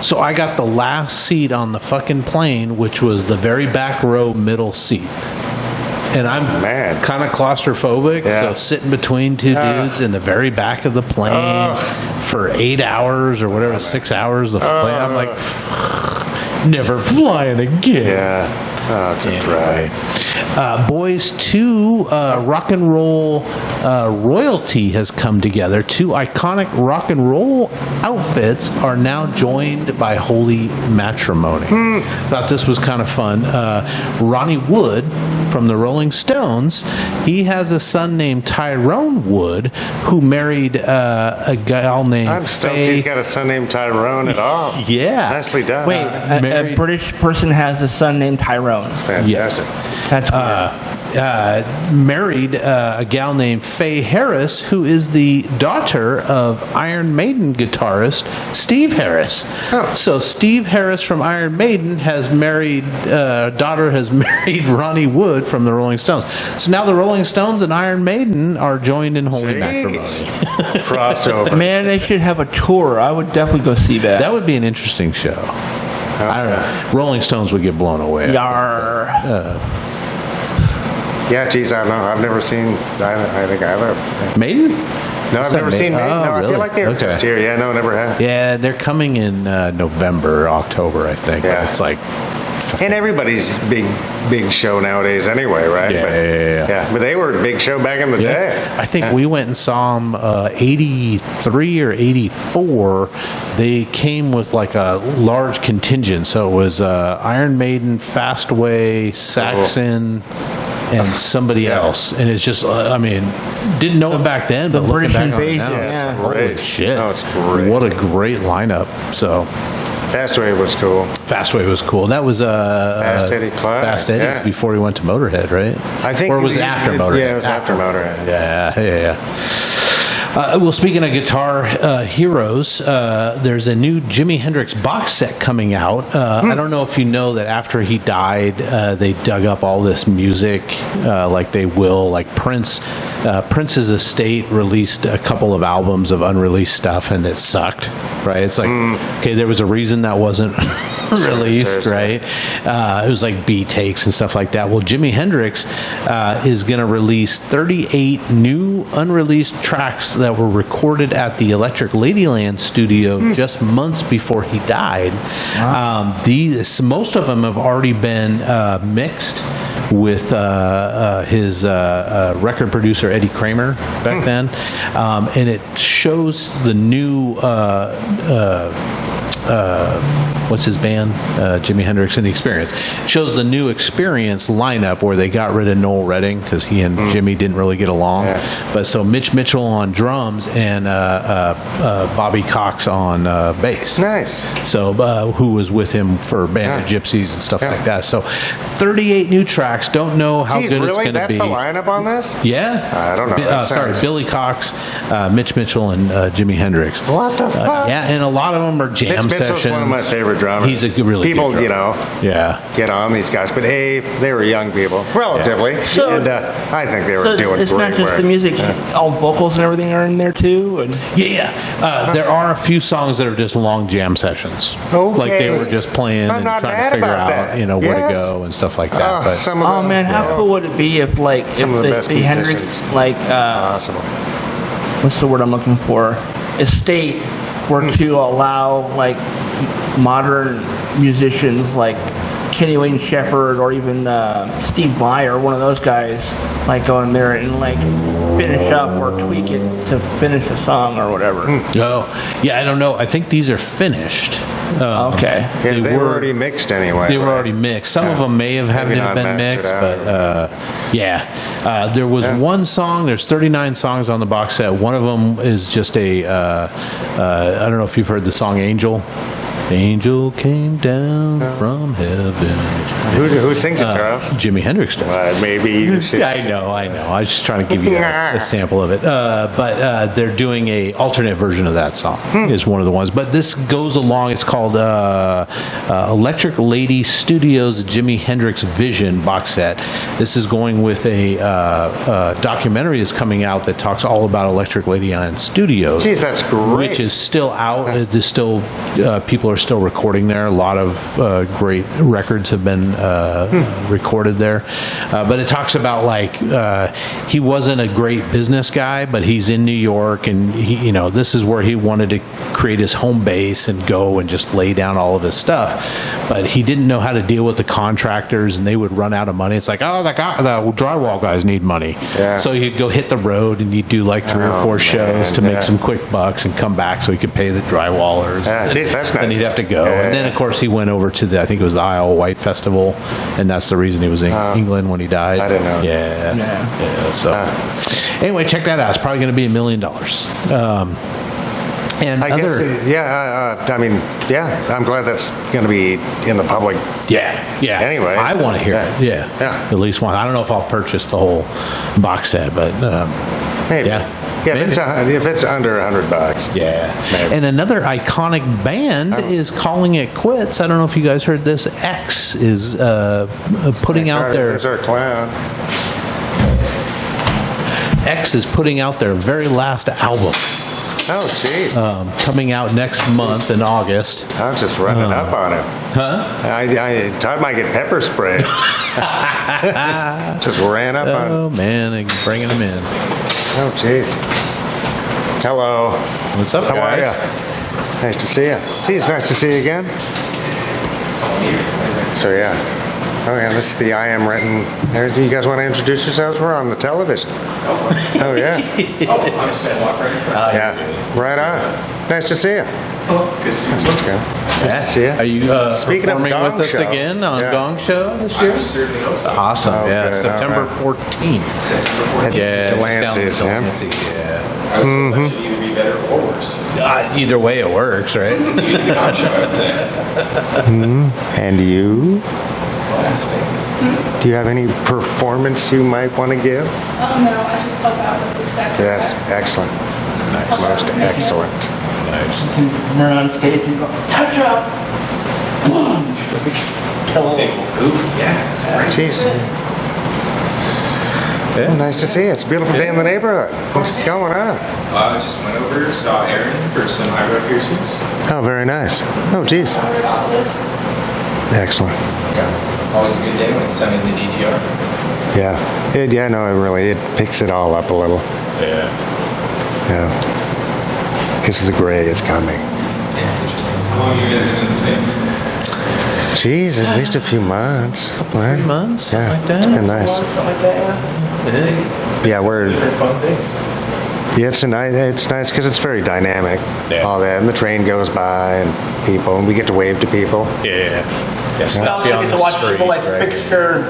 So I got the last seat on the fucking plane, which was the very back row middle seat. And I'm Man. kind of claustrophobic, Yeah. so sitting between two dudes in the very back of the plane for 8 hours or whatever, 6 hours, the plane, I'm like, never flying again. Yeah. Oh, it's a drag. Boys 2 rock and roll royalty has come together. 2 iconic rock and roll outfits are now joined by holy matrimony. Thought this was kind of fun. Ronnie Wood from the Rolling Stones, he has a son named Tyrone Wood who married a gal named I'm stoked Faye. he's got a son named Tyrone at all. Yeah. Nicely done. Wait, a married- British person has a son named Tyrone. Fantastic. That's weird. Married a gal named Faye Harris, who is the daughter of Iron Maiden guitarist Steve Harris. Oh. So Steve Harris from Iron Maiden has married, daughter has married Ronnie Wood from the Rolling Stones. So now the Rolling Stones and Iron Maiden are joined in holy matrimony. Jeez. Crossover. Man, they should have a tour. I would definitely go see that. That would be an interesting show. I don't know. Rolling Stones would get blown away. Yar. Yeah, geez, I don't know. I've never seen. I think I've ever. Maiden? No, I've never seen. Oh, No, I really? feel like they were Okay. just here. Yeah, no, never have. Yeah, they're coming in November, October, I think. Yeah. It's like And everybody's big show nowadays, anyway, right? Yeah, but, yeah. But they were a big show back in the day. I think we went and saw them 83 or 84. They came with like a large contingent. So it was Iron Maiden, Fastway, Saxon, and somebody else. And it's just, I mean, didn't know it back then, but looking British back on it Invasion, now, yeah. it's holy Great. shit. Oh, it's great. What a great lineup. So Fastway was cool. Fastway was cool. That was Fast Eddie Clark, Fast Eddie yeah. before he went to Motorhead, right? I think. Or was it after Motorhead? Yeah, it was after Motorhead. Yeah. Well, speaking of guitar heroes, there's a new Jimi Hendrix box set coming out. I don't know if you know that after he died, they dug up all this music, like they will, like Prince. Prince's estate released a couple of albums of unreleased stuff, and it sucked. Right? It's like, okay, there was a reason that wasn't released, Sure. right? It was like B takes and stuff like that. Well, Jimi Hendrix is going to release 38 new unreleased tracks that were recorded at the Electric Ladyland studio just months before he died. Most of them have already been mixed with his record producer Eddie Kramer back then, and it shows the new what's his band? Jimi Hendrix and the Experience. Shows the new Experience lineup where they got rid of Noel Redding because he and Jimmy didn't really get along. Yeah. But so Mitch Mitchell on drums and Bobby Cox on bass. Nice. So who was with him for Band of Gypsies and stuff Yeah. like that. So 38 new tracks. Don't know how Geez, good it's really? going to That's be. the lineup on this? Yeah. I don't know. That Sorry, sounds- Billy Cox, Mitch Mitchell, and Jimi Hendrix. What the fuck? Yeah, and a lot of them are jam Mitch Mitchell's sessions. one of my favorite drummers. He's a really people, good drummer. Yeah, get on these guys. But hey, they were young people, relatively, So- and I think they were So doing it's great not just work. the music; all vocals and everything are in there too. And Yeah. There are a few songs that are just long jam sessions. Okay. Like they were just playing I'm and not trying mad to figure about out, that. where Yes. to go and stuff like that. But Some of oh them, man, how yeah, cool would it be if like Some of the if best the Hendrix musicians. like possible. what's the word I'm looking for? Estate were to allow like modern musicians like Kenny Wayne Shepherd or even Steve Vai or one of those guys like go in there and like finish up or tweak it to finish a song or whatever. oh, yeah, I don't know. I think these are finished. Okay. Yeah, They they were were- already mixed anyway. They were right? already mixed. Some of Yeah. them may have Maybe haven't not been mastered mixed, out but yeah. There was one song. There's 39 songs on the box set. One of them is just a. I don't know if you've heard the song "Angel." Angel came down from heaven. Who sings it, Charles? Jimi Hendrix does. Maybe you should. Yeah, I know. I was just trying to give you a sample of it. But they're doing a alternate version of that song. Is one of the ones. But this goes along. It's called Electric Lady Studios Jimi Hendrix Vision box set. This is going with a documentary that's coming out that talks all about Electric Lady and Studios. Geez, that's great. Which is still out. It is still people are still recording there. A lot of great records have been recorded there. But it talks about like he wasn't a great business guy, but he's in New York, and this is where he wanted to create his home base and go and just lay down all of his stuff. But he didn't know how to deal with the contractors, and they would run out of money. It's like, oh, the drywall guys need money. Yeah. So he'd go hit the road and he'd do like 3 or 4 shows to make some quick bucks and come back so he could pay the drywallers. Geez, that's nice. And he'd have to go. Yeah. And then, of course, he went over to I think it was the Isle of Wight Festival, and that's the reason he was in England when he died. I didn't know. Yeah. So anyway, check that out. It's probably going to be $1 million. And I other, guess, I'm glad that's going to be in the public. yeah. Anyway. I want to hear it. Yeah. At least one. I don't know if I'll purchase the whole box set, but Maybe. yeah. Yeah, Maybe. if it's under $100. Yeah. Maybe. And another iconic band is calling it quits. I don't know if you guys heard this. X is putting out There's our clown. X is putting out their very last album, Oh, gee. coming out next month in August. I was just running up on him. Huh? Todd might get pepper spray. Just ran up on him. Oh man, they're bringing them in. Oh, jeez. Hello. What's up, How are guys? you? Nice to see you. Gee, it's nice to see you again. So, yeah. Oh, yeah, this is the I Am Renton. Do you guys want to introduce yourselves? We're on the television. Oh, yeah. I'm just gonna walk right in front. Yeah. Right on. Nice to see you. Hello, good to see you. Okay. Nice to see you. Are you Speaking of performing Gong with us Show. again on Yeah. Gong Show this I year? certainly hope so. Awesome. Oh, Yeah, good. September All right. 14th. September 14th. Yeah, it's down in Delancey's, huh? Delancey, yeah. I was told that should either be better or worse. Either way, it works, right? You the Gong Show, I would say. And you? Last things. Do you have any performance you might want to give? Oh, no, I just help out with the spectrum. Yes, excellent. Most excellent. Run on stage and go, touch up! Boom! Kill Big oof, yeah, it's great. Jeez. Well, nice to see you. It's a beautiful day in the neighborhood. What's going on? Just went over, saw Aaron for some eyebrow piercings. Oh, very nice. Oh, geez. Covered all this. Excellent. Yeah, always a good day when it's sunny in the DTR. Yeah. It picks it all up a little. Yeah. Yeah. Because of the gray, it's coming. Yeah, interesting. How long have you guys been in the States? Geez, at least a few months. 3 months, something Yeah, like that. it's been nice. something like that. Yeah, Different fun things. it's nice because it's very dynamic. Yeah. All that, and the train goes by, and people, and we get to wave to people. Yeah. Yes. I also get to watch people like fix their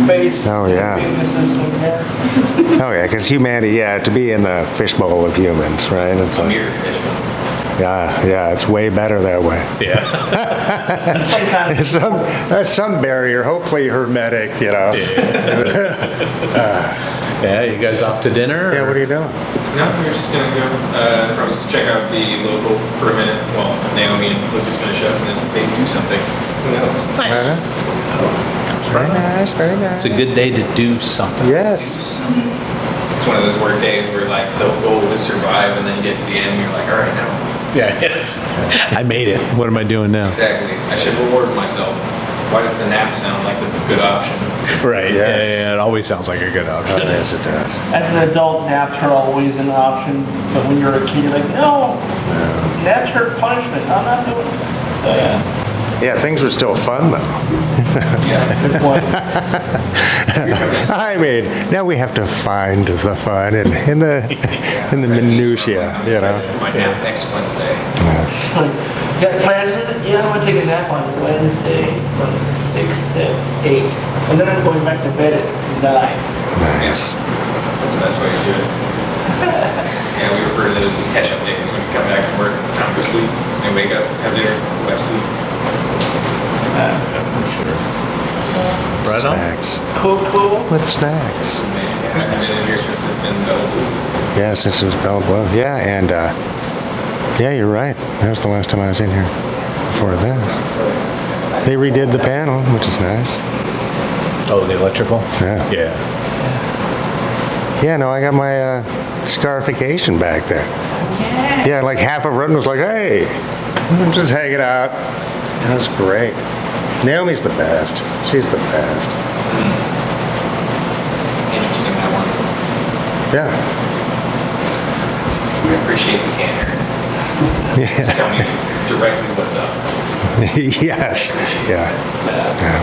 face. Oh, yeah. weaknesses and hair. Oh yeah, because humanity, to be in the fishbowl of humans, right? It's A like, mirror fishbowl. yeah, it's way better that way. Yeah. Sometimes There's some barrier, hopefully hermetic, Yeah, you guys off to dinner? Yeah, or- what are you doing? No, we're just gonna go, probably just check out the local for a minute while Naomi and Lucas finish up and then maybe do something. Who knows? Right on. Very nice, very nice. It's a good day to do something. Yes. It's one of those work days where like the goal is survive and then you get to the end and you're like, all right, now. Yeah. I made it. What am I doing now? Exactly. I should reward myself. Why does the nap sound like a good option? Right. Yes. Yeah. It always sounds like a good option. Yes, it does. as an adult, naps are always an option, but when you're a kid, you're like, no, naps are punishment. I'm not doing it. So yeah, Yeah, things were still fun though. good point. I mean, now we have to find the fun in the minutia, you know. For my nap next Wednesday. Yes. Got plans? Yeah, I'm gonna take a nap on Wednesday from 6 to 8, and then I'm going back to bed at 9. Nice. That's the best way to do it. Yeah, we refer to those as catch-up days when you come back from work and it's time to go sleep. And wake up, have dinner, go back to sleep. Right on. Snacks. Cool. With snacks. Man, yeah, I've been here since it's been Bella Blue. Yeah, since it was Bella Blue. Yeah, and yeah, you're right. That was the last time I was in here before this. They redid the panel, which is nice. Oh, the electrical? Yeah. Yeah. Yeah, no, I got my scarification back there. Yeah, like half of Rutland was like, hey, I'm just hanging out. That was great. Naomi's the best. She's the best. Interesting, that one. Yeah. We appreciate the candor. Just tell me directly what's up. Yes. Yeah. Yeah.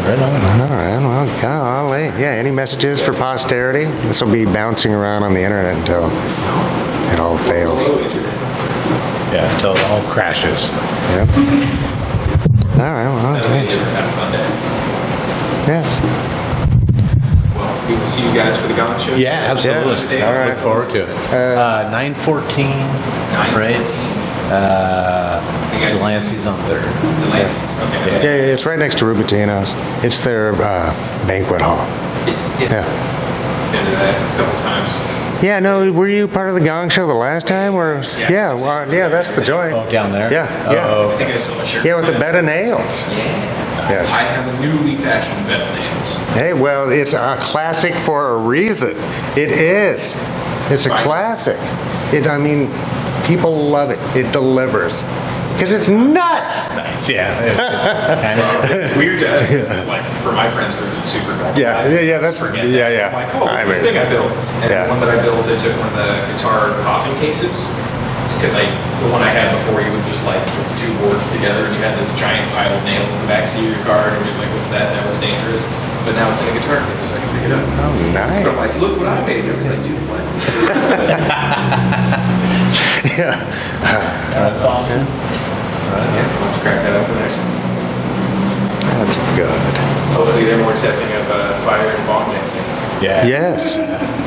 Right on. All right. Well, golly. Yeah. Any messages for posterity? This will be bouncing around on the internet until it all fails. Yeah, until it all crashes. Yep. All right. Well, That'll be a yes. different kind of fun day. Yes. Well, we will see you guys for the Gauntlet show. Yeah, absolutely. Yes. All right. Look forward to it. 9:14. 9:14. Right. Delancey's on third. Delancey's. Okay. Yeah, it's right next to Rubatino's. It's their banquet hall. Yeah. Been to that a couple times. Yeah, no, were you part of the Gong Show the last time? Or yeah, well, yeah, that's the joint. Oh, down there? Yeah, yeah. Oh, I think I stole my shirt. Yeah, with the bed of nails. Yeah. Yes. I have a newly fashioned bed of nails. Hey, well, it's a classic for a reason. It is. It's a Right. classic. I mean, people love it. It delivers. Because it's nuts. nice. Yeah. Kind of. It's weird to us, 'cause, like, for my friends group, it's super normal. Yeah, I yeah, that's- forget yeah, that. yeah. I'm like, oh, I this mean- thing I built. And Yeah. the one that I built, I took one of the guitar coffin cases. It's because the one I had before, you would just like put the two boards together and you had this giant pile of nails in the backseat of your car, and it was like, what's that? That was dangerous. But now it's in a guitar case, so I can pick it up. Oh, But I'm like, nice. look what I made. It was like, dude, what? Yeah. That's awesome. Yeah, we'll have to crack that up for the next one. That's good. Hopefully they're more accepting of fire and bong dancing. Yeah. Yes.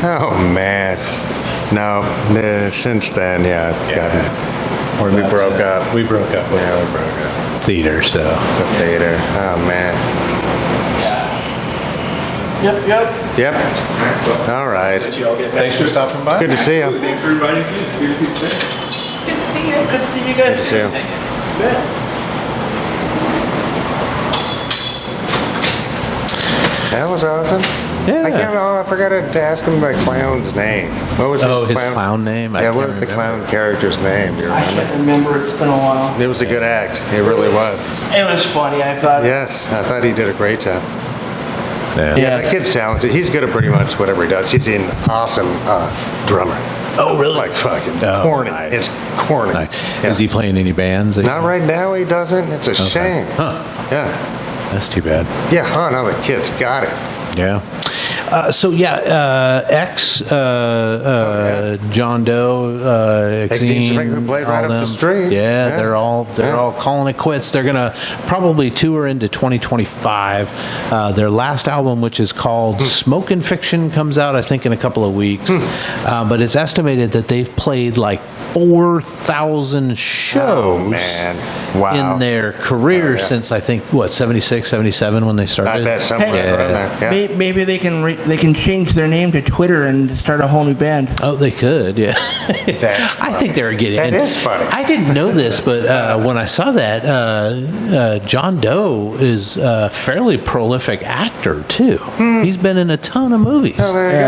Oh, man. No, since then, yeah, I've gotten, when we broke up. We broke up with Yeah, we broke up. theater, so. The theater. Oh, man. Yep. Yep. All right, well, All right. let you all get back. Thanks for stopping by. Good to see you. Thanks for inviting us in. It's good to see you today. Good to see you. Good to see you guys. Good to see you. That was awesome. Yeah. I can't. Oh, I forgot to ask him the clown's name. What was Oh, his clown name? I Yeah, can't what was the remember. clown character's name? Do you I remember? can't remember. It's been a while. It was a good act. It really was. It was funny. I thought. Yes, I thought he did a great job. Yeah. Yeah, that kid's talented. He's good at pretty much whatever he does. He's an awesome drummer. Oh, really? Like fucking Oh, corny. nice. It's corny. Nice. Yeah. Is he playing any bands? Not right now. He doesn't. It's a shame. Huh. Yeah. That's too bad. Yeah. Oh no, the kid's got it. Yeah. X, John Doe, Exene Exene, Cervenka, who played right all up the them. street. Yeah, Yeah. they're all Yeah. calling it quits. They're gonna probably tour into 2025. Their last album, which is called Smokin' Fiction, comes out I think in a couple of weeks. But it's estimated that they've played like 4,000 shows Oh man. Wow. in their career Oh, yeah. since I think 76, 77 when they started. I bet somewhere Hey, around there. Yeah. Maybe they can change their name to Twitter and start a whole new band. Oh, they could, yeah. That's I think they're getting. That is funny. I didn't know this, but when I saw that, John Doe is a fairly prolific actor too. He's been in a ton of movies. Oh, there you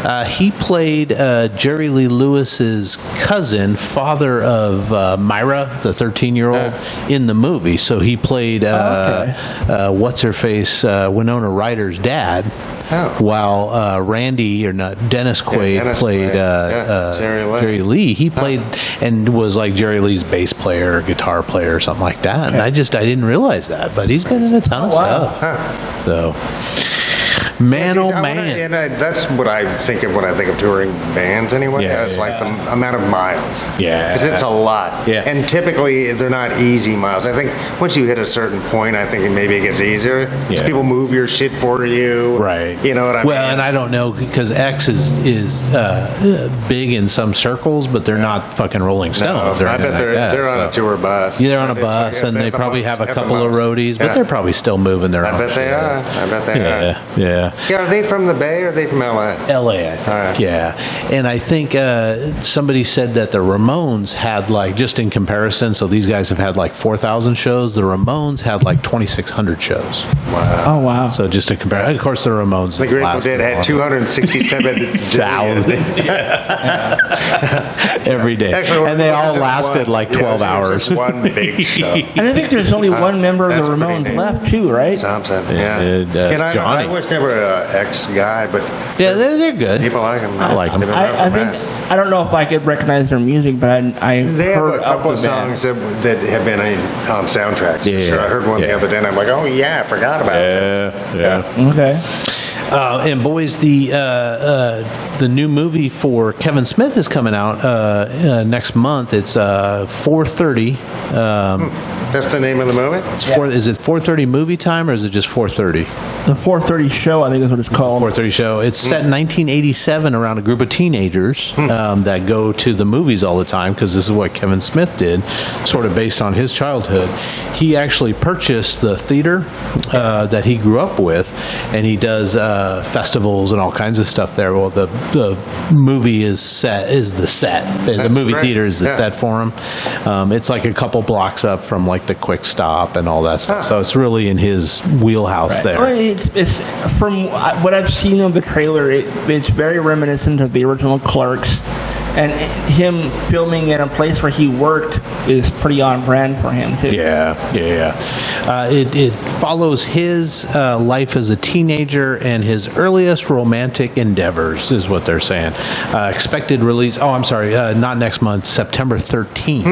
go. He played Jerry Lee Lewis's cousin, father of Myra, the 13-year-old, in the movie. So he played what's her face, Winona Ryder's dad. Oh. While Dennis Quaid Dennis played Quaid. Yeah, Jerry Lee. Jerry Lee. He played and was like Jerry Lee's bass player or guitar player or something like that. And I didn't realize that, but he's been in a ton of stuff. So, man, oh I wanna- man. and that's what I think of when I think of touring bands anyway. Yeah, It's yeah. like the amount of miles. Yeah. 'Cause it's a lot. Yeah. And typically they're not easy miles. I think once you hit a certain point, I think maybe it gets easier. 'Cause Yeah. people move your shit for you. Right. You know what I mean? Well, and I don't know because X is big in some circles, but they're not fucking Rolling No, Stones. or I anything bet like that, they're on so. a tour bus. Yeah, they're on a It's bus, like- and they at the probably most, have a at the couple of most. roadies, but Yeah. they're probably still moving their I own bet they shit. are. I bet they are. Yeah, yeah. Yeah, are they from the Bay or are they from LA? LA, I think. All right. Yeah. And I think somebody said that the Ramones had like, just in comparison, so these guys have had like 4,000 shows. The Ramones had like 2,600 shows. Wow. Oh wow. So just to compare, of course, the Ramones. The Grateful lasted Dead had longer. 267 every day. Actually, and they all just lasted one. like Yeah, 12 it was hours. just one big show. And I think there's only one member of that's the pretty Ramones neat. left too, right? Something, yeah. And, and I Johnny. was never an ex-guy, but Yeah, they're good. people like them. I like 'em. They've been I around for think minutes. I don't know if I could recognize their music, but I They have heard a couple of the band. songs that have been on soundtracks. For Yeah, sure. I heard one yeah. the other day, and I'm like, oh yeah, I forgot about it. Yeah. Okay. And boys, the new movie for Kevin Smith is coming out next month. It's 4:30. That's the name of the movie. Is it 4:30 movie time or is it just 4:30? The 4:30 show, I think is what it's called. 4:30 show. It's set in 1987 around a group of teenagers that go to the movies all the time because this is what Kevin Smith did, sort of based on his childhood. He actually purchased the theater that he grew up with, and he does festivals and all kinds of stuff there. Well, the movie is the set. The That's movie great. theater is the Yeah. set for him. It's like a couple blocks up from like the Quick Stop and all that stuff. So it's really in his wheelhouse there. Well, it's from what I've seen of the trailer. It's very reminiscent of the original Clerks, and him filming in a place where he worked is pretty on brand for him too. Yeah. It follows his life as a teenager and his earliest romantic endeavors, is what they're saying. Expected release. Oh, I'm sorry. Not next month. September 13th.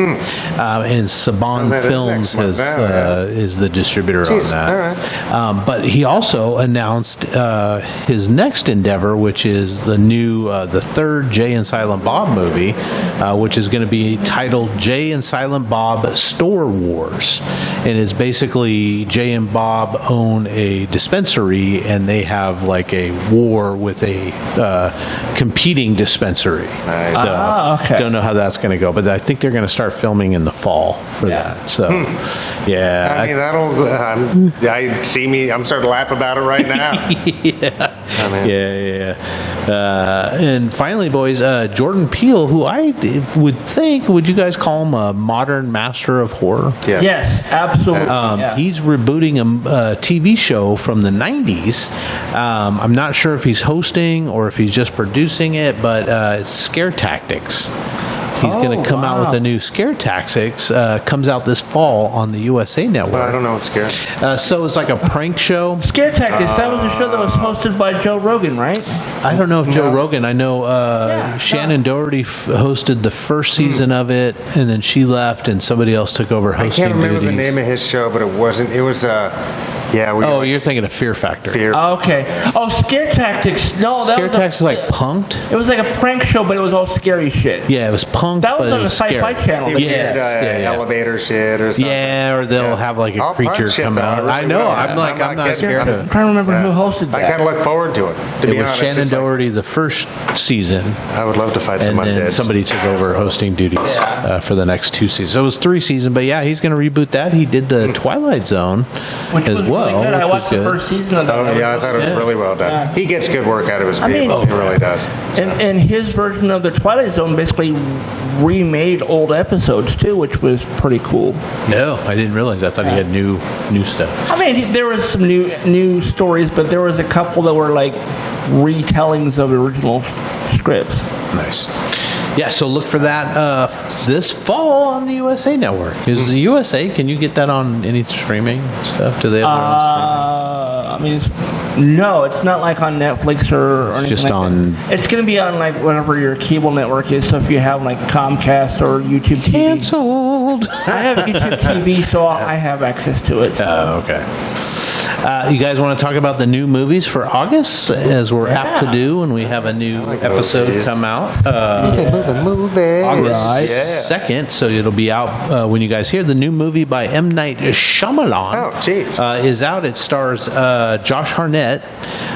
And Saban that is Films next month. is the distributor Jeez, on that. all right. But he also announced his next endeavor, which is the third Jay and Silent Bob movie, which is going to be titled Jay and Silent Bob Store Wars. And it's basically Jay and Bob own a dispensary and they have like a war with a competing dispensary. Nice. So, okay. don't know how that's going to go, but I think they're going to start filming in the fall for Yeah. that. So, yeah. I mean, I see me. I'm starting to laugh about it right now. I mean, Yeah. And finally, boys, Jordan Peele, who I would think, would you guys call him a modern master of horror? yeah. Yes, absolutely. Yeah. He's rebooting a TV show from the 90s. I'm not sure if he's hosting or if he's just producing it, but it's Scare Tactics. He's going to come out with a new Scare Tactics. Comes out this fall on the USA Network. Well, I don't know what's scary. So it's like a prank show. Scare Tactics. That was a show that was hosted by Joe Rogan, right? I don't know if Joe Rogan. I know Shannon Doherty hosted the first season of it, and then she left, and somebody else took over I hosting can't remember the duties. name of his show, but it wasn't. It was yeah. Oh, you're thinking of Fear Factor. Fear. Okay. Oh, Scare Tactics. No, that Scare was Tactics is like Punked. It was like a prank show, but it was all scary shit. Yeah, it was Punked. That was but on it the Sci-Fi scary. Channel. He They did, Yes, yeah. elevator shit or something. Yeah, or they'll have like a I'll creature punch shit, come though. out. really I know. will. I'm not getting- scared I'm of. trying to remember who hosted I that. kind of look forward to it. To It be was honest, Shannon It's like, Doherty the first season, I would love to fight and some then undead. somebody took over hosting duties for the next 2 seasons. So it was 3 seasons, but yeah, he's going to reboot that. He did the Twilight Zone Which as was well. really good. I which was watched the good. first season of that. Oh yeah, I thought it was really well done. Yeah. He gets good work out of his I mean- people. He really does. And his version of the Twilight Zone basically remade old episodes too, which was pretty cool. No, I didn't realize. I thought he had new stuff. I mean, there was some new stories, but there was a couple that were like retellings of original scripts. Nice. Yeah, so look for that this fall on the USA Network. Is the USA? Can you get that on any streaming stuff? Do they have their own I mean, no, it's not like on Netflix or anything Just like on- that. It's going to be on like whatever your cable network is. So if you have like Comcast or YouTube TV, canceled? I have YouTube TV, so I have access to it. Oh, okay. You guys want to talk about the new movies for August, as we're apt to do when we have a new episode movies. come out? Movie. August 2nd, so it'll be out when you guys hear. The new movie by M. Night Shyamalan Oh, jeez. is out. It stars Josh Hartnett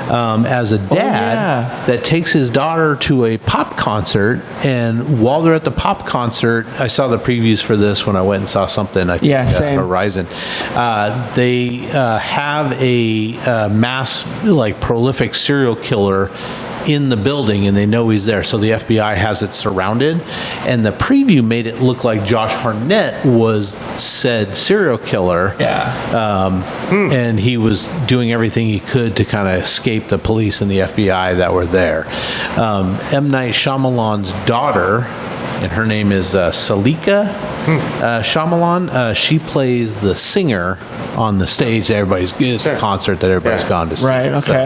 as a dad that takes his daughter to a pop concert, and while they're at the pop concert, I saw the previews for this when I went and saw something, I think, Yeah, same. Horizon. They have a mass, like, prolific serial killer in the building, and they know he's there, so the FBI has it surrounded. And the preview made it look like Josh Hartnett was said serial killer. And he was doing everything he could to kind of escape the police and the FBI that were there. M. Night Shyamalan's daughter, and her name is Salika Shyamalan. She plays the singer on the stage. It's a concert that everybody's gone to see. Right. Okay.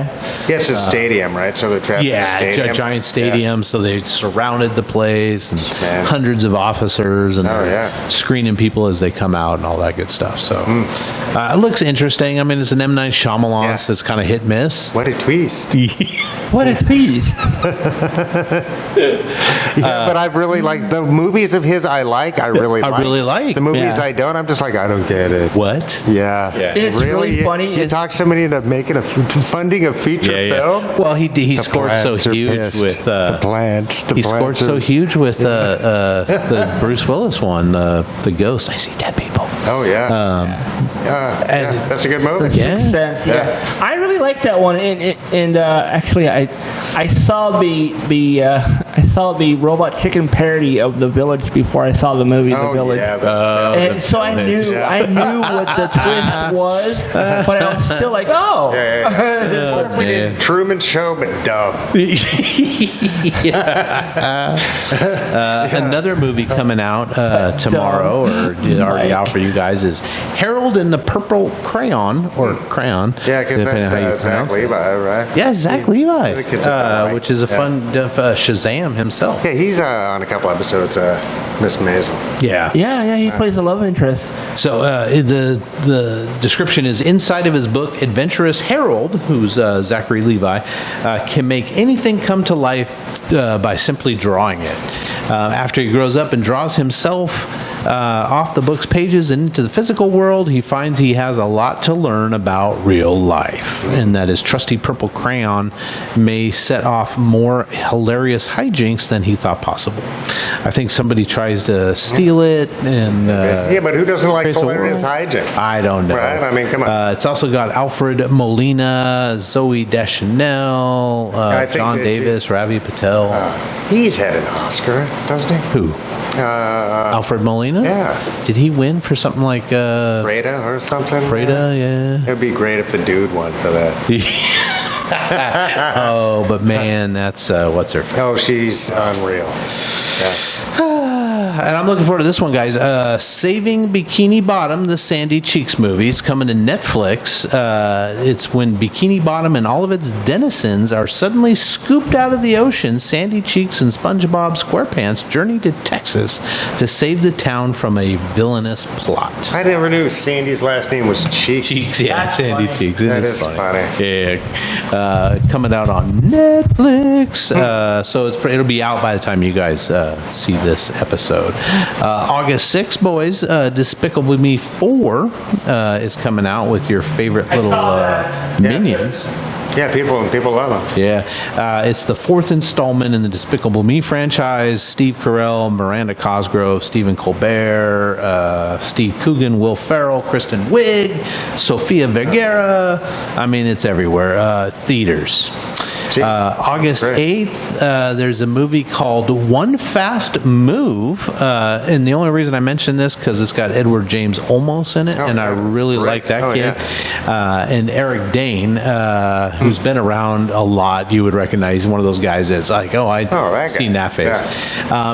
Yeah, it's a stadium, right? So they're trapped in a Yeah, stadium. a giant stadium. So they surrounded the place, and Man. hundreds of officers, and Oh, they're yeah. screening people as they come out and all that good stuff. So it looks interesting. I mean, it's an M. Night Shyamalan, Yeah. so it's kind of hit miss. What a twist. What a tease. Yeah, but I really like the movies of his. I really like. The movies Yeah. I don't. I'm just like, I don't get it. What? Yeah. It's really funny. You talk somebody into making funding a feature film. Well, he The scored so plants are huge pissed. with the plants. he scored so huge with the Bruce Willis one, the Ghost. I see dead people. Oh yeah. and- That's a good movie. Yeah. Sense, yeah. I really like that one, and actually, I saw the Robot Chicken parody of The Village before I saw the movie The Oh Village. yeah. And so I knew what the twist was, but I was still like, oh. What if we did Truman Show but dumb? Another movie coming out tomorrow, or already out for you guys, is Harold and the Purple Crayon, or Crayon. Yeah, because depending on how you that's Zach pronounce it. Levi, right? Yeah, Zach Levi, the kids are right. which is a fun Shazam himself. Yeah, he's on a couple episodes. Miss Maisel. Yeah. He plays a love interest. So the description is: inside of his book, adventurous Harold, who's Zachary Levi, can make anything come to life by simply drawing it. After he grows up and draws himself off the book's pages and into the physical world, he finds he has a lot to learn about real life, and that his trusty purple crayon may set off more hilarious hijinks than he thought possible. I think somebody tries to steal it, and Yeah, but who doesn't like creates a hilarious world. hijinks? I don't know. Right? I mean, come on. It's also got Alfred Molina, Zoe Deschanel, I think John that Davis, Ravi Patel. He's had an Oscar, doesn't he? Who? Alfred Molina? yeah. Did he win for something like Freda or something? Freda? Yeah. It'd be great if the dude won for that. Oh, but man, that's what's her? Oh, she's unreal. Yeah. And I'm looking forward to this one, guys. Saving Bikini Bottom, the Sandy Cheeks movie. It's coming to Netflix. It's when Bikini Bottom and all of its denizens are suddenly scooped out of the ocean. Sandy Cheeks and SpongeBob SquarePants journey to Texas to save the town from a villainous plot. I never knew Sandy's last name was Cheeks. Cheeks, yeah, That's Sandy funny. Cheeks. That is funny. Yeah, coming out on Netflix. So it'll be out by the time you guys see this episode. August 6th, boys. Despicable Me 4 is coming out with your favorite little minions. Yeah, people love him. Yeah, it's the fourth installment in the Despicable Me franchise. Steve Carell, Miranda Cosgrove, Stephen Colbert, Steve Coogan, Will Ferrell, Kristen Wiig, Sofia Vergara. I mean, it's everywhere. Theaters. August Great. 8th, there's a movie called One Fast Move. And the only reason I mention this because it's got Edward James Olmos in it, Oh, and I yeah, really great. like that Oh, kid. yeah. And Eric Dane, who's been around a lot, you would recognize. He's one of those guys that's like, that guy. seen that face.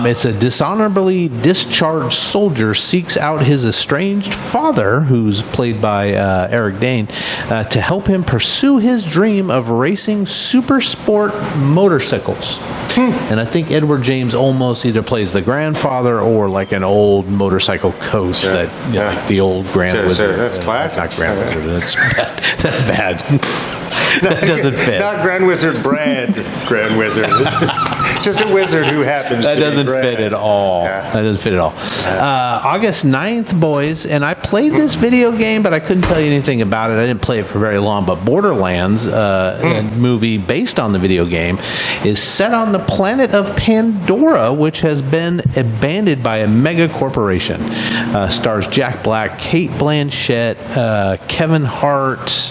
It's a dishonorably discharged soldier seeks out his estranged father, who's played by Eric Dane, to help him pursue his dream of racing super sport motorcycles. And I think Edward James almost either plays the grandfather or like an old motorcycle coach that, like the old Grand Sure, Wizard. sure. That's classic. Not Grand Wizard. That's bad. That doesn't fit. Not Grand Wizard Brad. Grand Wizard. Just a wizard who happens That to be doesn't gray. fit at all. Yeah. That doesn't fit at all. August 9th, boys, and I played this video game, but I couldn't tell you anything about it. I didn't play it for very long, but Borderlands, a movie based on the video game, is set on the planet of Pandora, which has been abandoned by a mega corporation. Stars Jack Black, Kate Blanchett, Kevin Hart,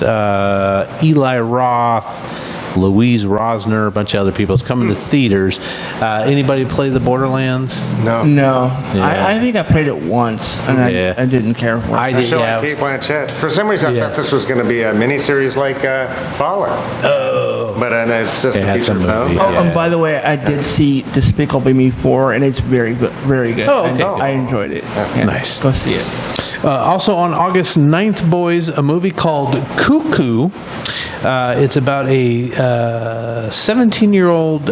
Eli Roth, Louise Rosner, a bunch of other people. It's coming to theaters. Anybody play the Borderlands? No. No, Yeah. I think I played it once and Yeah. I didn't care for it. I I did. still Yeah. like Kate Blanchett. For some reason, I Yeah. thought this was going to be a miniseries like Fallout. Oh. But it's just It a had feature some film. movie. Oh, Yeah. and by the way, I did see Despicable Me 4, and it's very good. Very good. Oh, okay. I enjoyed it. Yeah. Nice. Go see it. Also on August 9th, boys, a movie called Cuckoo. It's about a 17-year-old...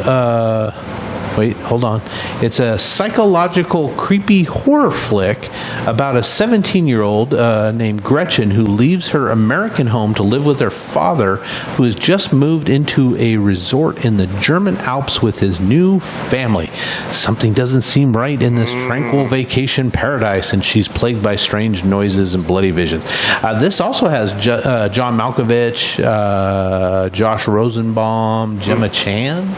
wait, hold on. It's a psychological, creepy horror flick about a 17-year-old named Gretchen who leaves her American home to live with her father, who has just moved into a resort in the German Alps with his new family. Something doesn't seem right in this tranquil vacation paradise, and she's plagued by strange noises and bloody visions. This also has John Malkovich, Josh Rosenbaum, Gemma Chan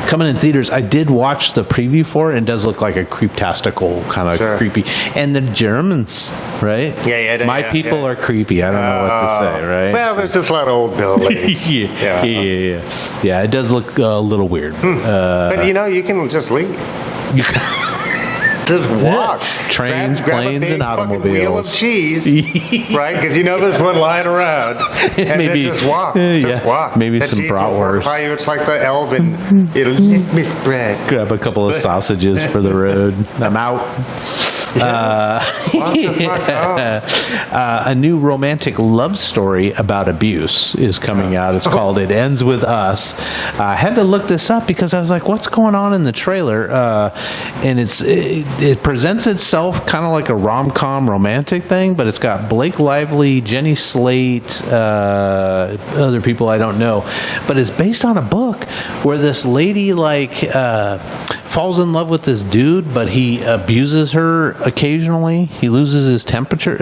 coming in theaters. I did watch the preview for it, and it does look like a creeptastical kind of Sure. creepy. And the Germans, right? Yeah, My yeah, people yeah. are creepy. I don't know what to say, right? Well, there's just a lot of old buildings. yeah. Yeah, it does look a little weird. But you can just leave. You Just walk. Trains, Grab a planes, big and fucking wheel of automobiles. cheese, right? Because there's one lying around. And Maybe- then just walk. yeah. Just walk. Maybe That some cheese will bratwurst. fortify you. It's like the elven. It'll give me spread. grab a couple of sausages for the road. I'm out. Walk the fuck out. A new romantic love story about abuse is coming out. It's called It Ends With Us. I had to look this up because I was like, what's going on in the trailer? And it presents itself kind of like a rom-com romantic thing, but it's got Blake Lively, Jenny Slate, other people I don't know. But it's based on a book where this lady falls in love with this dude, but he abuses her occasionally. He loses his temperature.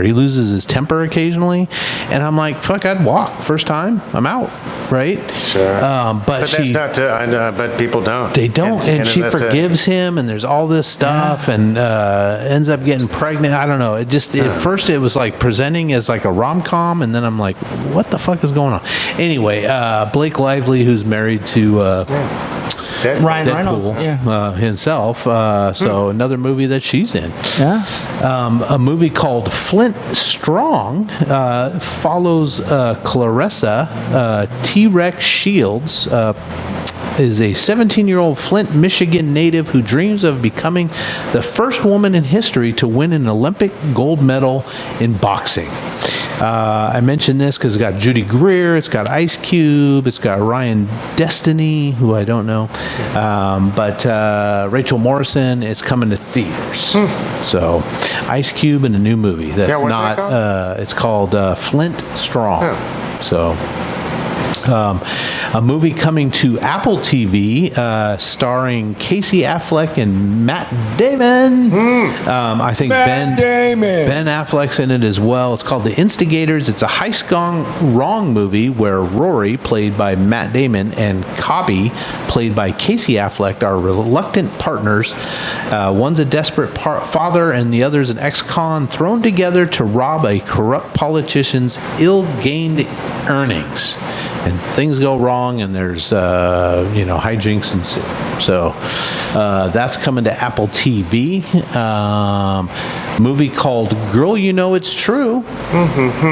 He loses his temper occasionally, and I'm like, "Fuck! I'd walk first time. I'm out." Right? Sure. But But she, that's not. But people don't. they don't, and she that's a- forgives him, and there's all this stuff, and ends up getting pregnant. I don't know. It just at first it was like presenting as like a rom com, and then I'm like, "What the fuck is going on?" Anyway, Blake Lively, who's married to. Ryan Deadpool Reynolds. himself. So another movie that she's in. Yeah. A movie called Flint Strong follows Clarissa T-Rex Shields. Is a 17-year-old Flint, Michigan native who dreams of becoming the first woman in history to win an Olympic gold medal in boxing. I mentioned this because it's got Judy Greer, it's got Ice Cube, it's got Ryan Destiny, who I don't know, but Rachel Morrison. It's coming to theaters. So, Ice Cube in a new movie that's Yeah, what's not. that called? It's called Flint Strong. Oh. So. A movie coming to Apple TV starring Casey Affleck and Matt Damon. I think Ben Affleck's in it as well. It's called The Instigators. It's a heist gone wrong movie where Rory, played by Matt Damon, and Cobby, played by Casey Affleck, are reluctant partners. One's a desperate father and the other's an ex-con thrown together to rob a corrupt politician's ill-gained earnings. And things go wrong, and there's hijinks ensue. So that's coming to Apple TV. Movie called Girl, You Know It's True.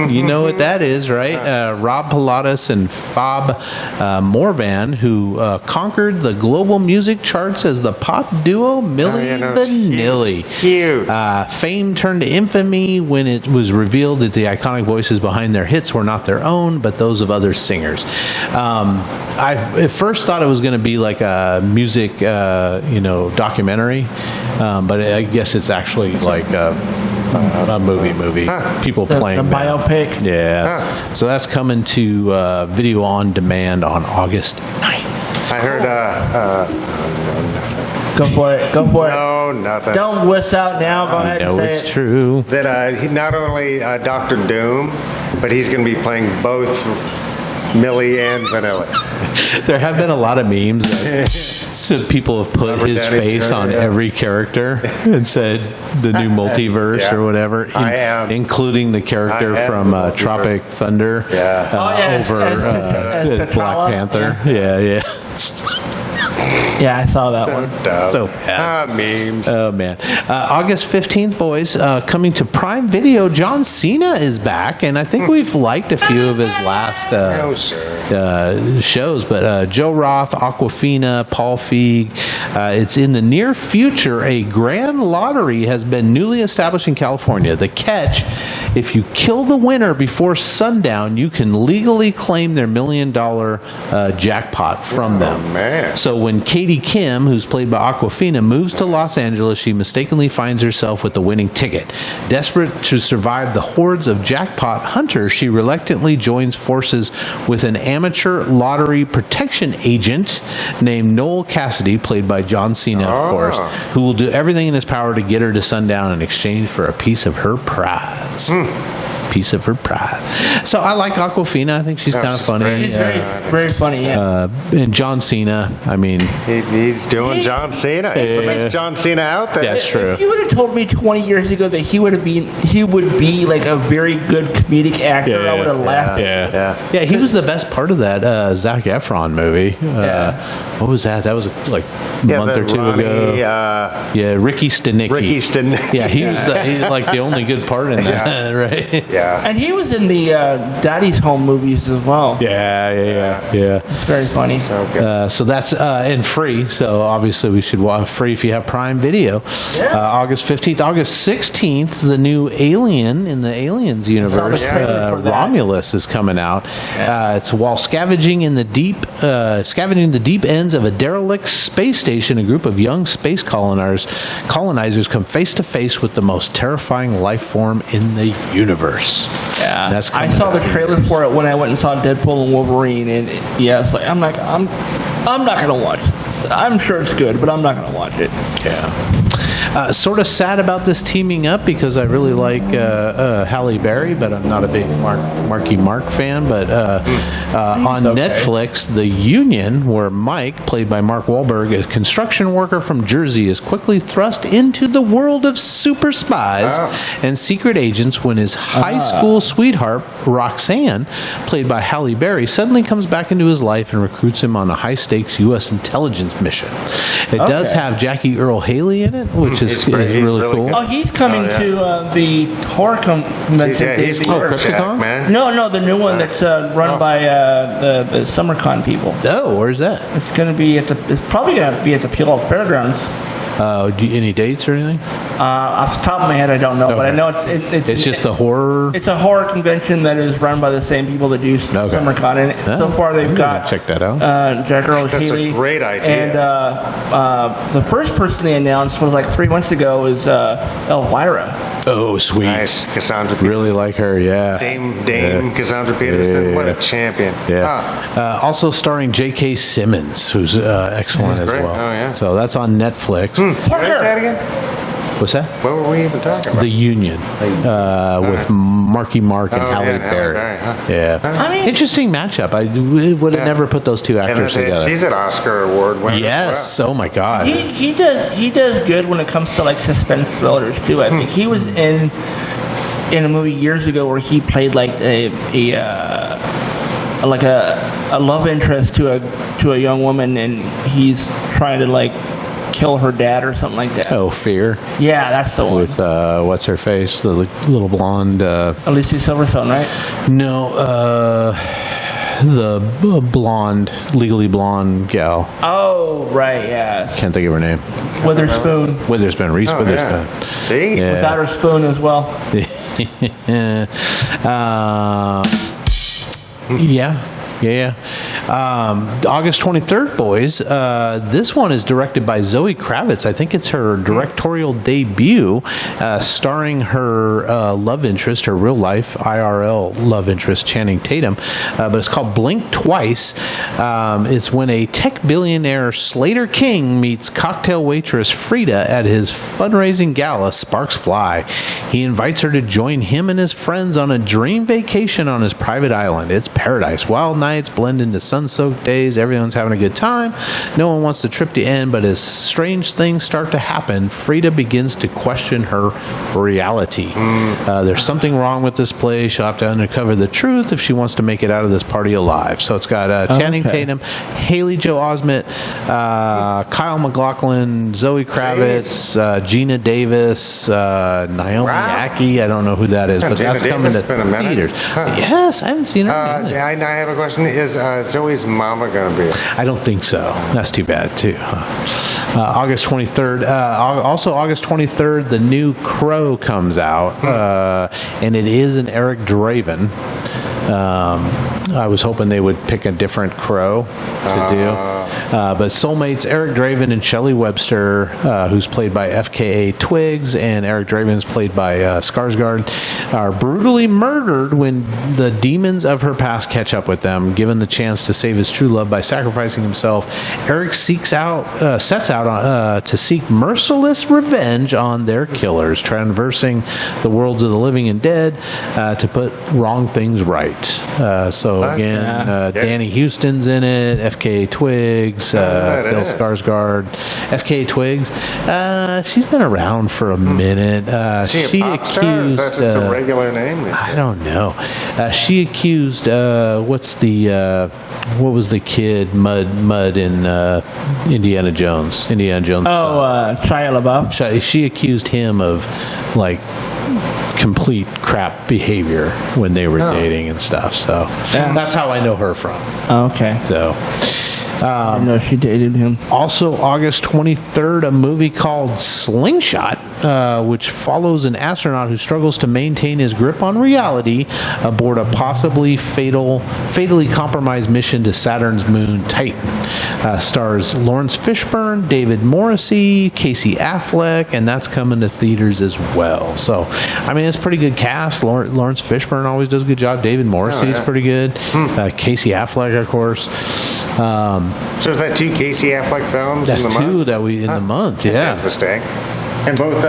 You know what that is, right? Rob Pilatus and Fab Morvan, who conquered the global music charts as the pop duo Milli it's Vanilli. Huge. Fame turned to infamy when it was revealed that the iconic voices behind their hits were not their own, but those of other singers. I at first thought it was going to be like a music, documentary, but I guess it's actually like a movie. People playing A them. biopic. Yeah. So that's coming to video on demand on August 9th. I heard, Go for it. Go for it. no, nothing. Don't wuss out now. Go ahead No, and say it's it. true. That he not only Doctor Doom, but he's going to be playing both Millie and Vanilla. There have been a lot of memes that so people have put Robert his Downey face Jr., on yeah. every character and said the new multiverse Yeah. or whatever, I am. including the character I am from the multiverse. Tropic Thunder Yeah. Oh, yeah, over as Black T'Challa. Panther. Yeah. Yeah, I saw that one. Dumb. So bad. memes. Oh man! August 15th, boys, coming to Prime Video. John Cena is back, and I think we've liked a few of his last No, sir. shows. But Joe Roth, Aquafina, Paul Feig. It's in the near future. A grand lottery has been newly established in California. The catch: if you kill the winner before sundown, you can legally claim their $1 million jackpot from them. man. So when Katie Kim, who's played by Aquafina, moves to Los Angeles, she mistakenly finds herself with the winning ticket. Desperate to survive the hordes of jackpot hunters, she reluctantly joins forces with an amateur lottery protection agent named Noel Cassidy, played by John Cena, of course, who will do everything in his power to get her to sundown in exchange for a piece of her prize. Piece of her prize. So I like Aquafina. I think she's kind of she's funny. great. He's very funny. Yeah. And John Cena, I mean, He's doing John Cena. He's the next John Cena out there. that's true. If you would have told me 20 years ago that he would be like a very good comedic actor, I would have laughed. Yeah, he was the best part of that Zac Efron movie. What was that? That was like a month or two ago. Yeah, Ricky Stenicki. Ricky Stenicki. Yeah, he was like the only good part in that, right? Yeah. And he was in the Daddy's Home movies as well. Yeah. It's very funny. So good. So that's and free. So obviously we should watch free if you have Prime Video. August 15th, August 16th, the new Alien in the Aliens universe, Saw the trailer for that. Romulus is coming out. It's while scavenging the deep ends of a derelict space station, a group of young space colonizers come face to face with the most terrifying life form in the universe. Yeah, That's I coming saw out. the trailer for it when I went and saw Deadpool and Wolverine, and it's like I'm not gonna watch this. I'm sure it's good, but I'm not gonna watch it. Yeah. Sort of sad about this teaming up because I really like Halle Berry, but I'm not a big Marky Mark fan. But on Netflix, The Union, where Mike, played by Mark Wahlberg, a construction worker from Jersey, is quickly thrust into the world of super spies and secret agents when his high school sweetheart, Roxanne, played by Halle Berry, suddenly comes back into his life and recruits him on a high-stakes U.S. intelligence mission. It does have Jackie Earl Haley in it, which is He's great. He's really really cool. good. Oh, he's coming to the horror convention. He's this Oh, year. Crypticon? Jack, man. No, the new one that's run by the SummerCon people. Oh, where's that? It's probably gonna be at the Puyallup Fairgrounds. Any dates or anything? Off the top of my head, I don't know, but I Okay. know It's just a horror. It's a horror convention that is run by the same people that do SummerCon, and so far they've I'm gonna got check that out. Jack Earl That's a Haley. great idea. And the first person they announced was like 3 months ago is Elvira. Oh, sweet. Nice. Cassandra Peterson. Really like her, yeah. Dame Cassandra Peterson. What a champion. Yeah. Also starring J.K. Simmons, who's excellent as great. well. Oh, yeah. So that's on Netflix. What is that again? What's that? What were we even talking about? The Union with Marky Mark and Oh, Halle yeah, and Halle Berry. Berry, huh? Yeah. I mean- Interesting matchup. I would have never put those two And actors together. she's an Oscar award winner. Yes. Oh my God. He does good when it comes to like suspense thrillers too. I think he was in a movie years ago where he played like a love interest to a young woman, and he's trying to like kill her dad or something like that. Oh, Fear Yeah, that's the one. with what's her face, the little blonde. Alicia Silverstone, right? No, the blonde, legally blonde gal. Oh, right, yeah. Can't think of her name. Witherspoon. Witherspoon, Reese Oh, Witherspoon. yeah. See? Yeah. Without her spoon as well. Yeah. August 23rd, boys. This one is directed by Zoe Kravitz. I think it's her directorial debut, starring her love interest, her real life IRL love interest, Channing Tatum. But it's called Blink Twice. It's when a tech billionaire Slater King meets cocktail waitress Frida at his fundraising gala, Sparks Fly. He invites her to join him and his friends on a dream vacation on his private island. It's paradise. Wild nights blend into sun-soaked days. Everyone's having a good time. No one wants the trip to end, but as strange things start to happen, Frida begins to question her reality. There's something wrong with this place. She'll have to uncover the truth if she wants to make it out of this party alive. So it's got Channing Tatum, Haley Joel Osment, Kyle MacLachlan, Zoe Kravitz, Gina Davis, Naomi Ackie. I don't know who that is, but Gina that's coming to Davis, it's been a minute. theaters. Huh. Yes, I haven't seen her. either. I have a question. Is Zoe's mama going to be it? I don't think so. That's too bad, too. August 23rd. Also, August 23rd, the new Crow comes out, and it is an Eric Draven. I was hoping they would pick a different Crow to do. But Soulmates, Eric Draven and Shelley Webster, who's played by FKA Twigs, and Eric Draven's played by Skarsgård, are brutally murdered when the demons of her past catch up with them. Given the chance to save his true love by sacrificing himself, Eric sets out to seek merciless revenge on their killers, traversing the worlds of the living and dead to put wrong things right. So again, Danny Houston's in it, FKA Twigs, Bill Skarsgård. FKA Twigs, she's been around for a minute. Is she a pop star, or is that just a regular name? I don't know. She accused what was the kid Mud in Indiana Jones? Shia LaBeouf. She accused him of like complete crap behavior when they were dating and stuff. So that's how I know her from. Okay. So. I know she dated him. Also, August 23rd, a movie called Slingshot, which follows an astronaut who struggles to maintain his grip on reality aboard a possibly fatally compromised mission to Saturn's moon Titan. Stars Lawrence Fishburne, David Morrissey, Casey Affleck, and that's coming to theaters as well. So, I mean, it's a pretty good cast. Lawrence Fishburne always does a good job. David Morrissey is pretty good. Casey Affleck, of course. So is that 2 Casey Affleck films That's in the month? 2 that we in the month. That's Yeah. interesting. And both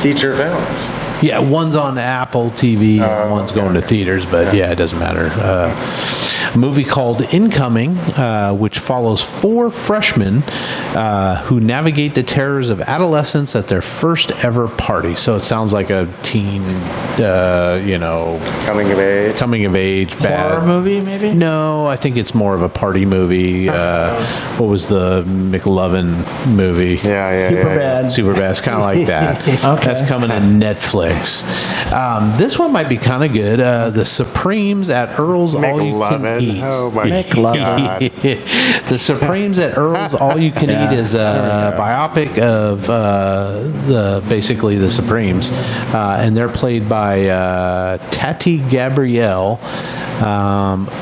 feature films. Yeah, one's on Apple TV, and one's going to theaters, but yeah, it doesn't matter. A movie called Incoming, which follows 4 freshmen who navigate the terrors of adolescence at their first ever party. So it sounds like a teen, Coming of age. bad Horror movie, maybe? No, I think it's more of a party movie. What was the McLovin movie? Yeah. Superbad. It's kind of like that. Okay. That's coming to Netflix. This one might be kind of good. The Supremes at Earl's All You Can McLovin. Eat. Oh my McLovin. God. The Supremes at Earl's All You Can Eat is a biopic of basically the Supremes, and they're played by Tati Gabrielle,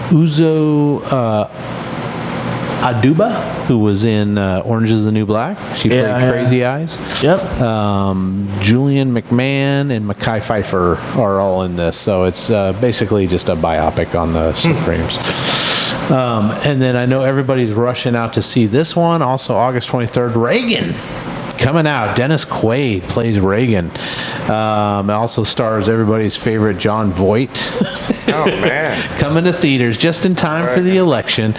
Uzo Aduba, who was in Orange is the New Black. She played Crazy Eyes. Yep. Julian McMahon and Mekhi Phifer are all in this. So it's basically just a biopic on the Supremes. And then I know everybody's rushing out to see this one. Also, August 23rd, Reagan. Coming out, Dennis Quaid plays Reagan. It also stars everybody's favorite John Voight. Oh, man. Coming to theaters just in time for the election.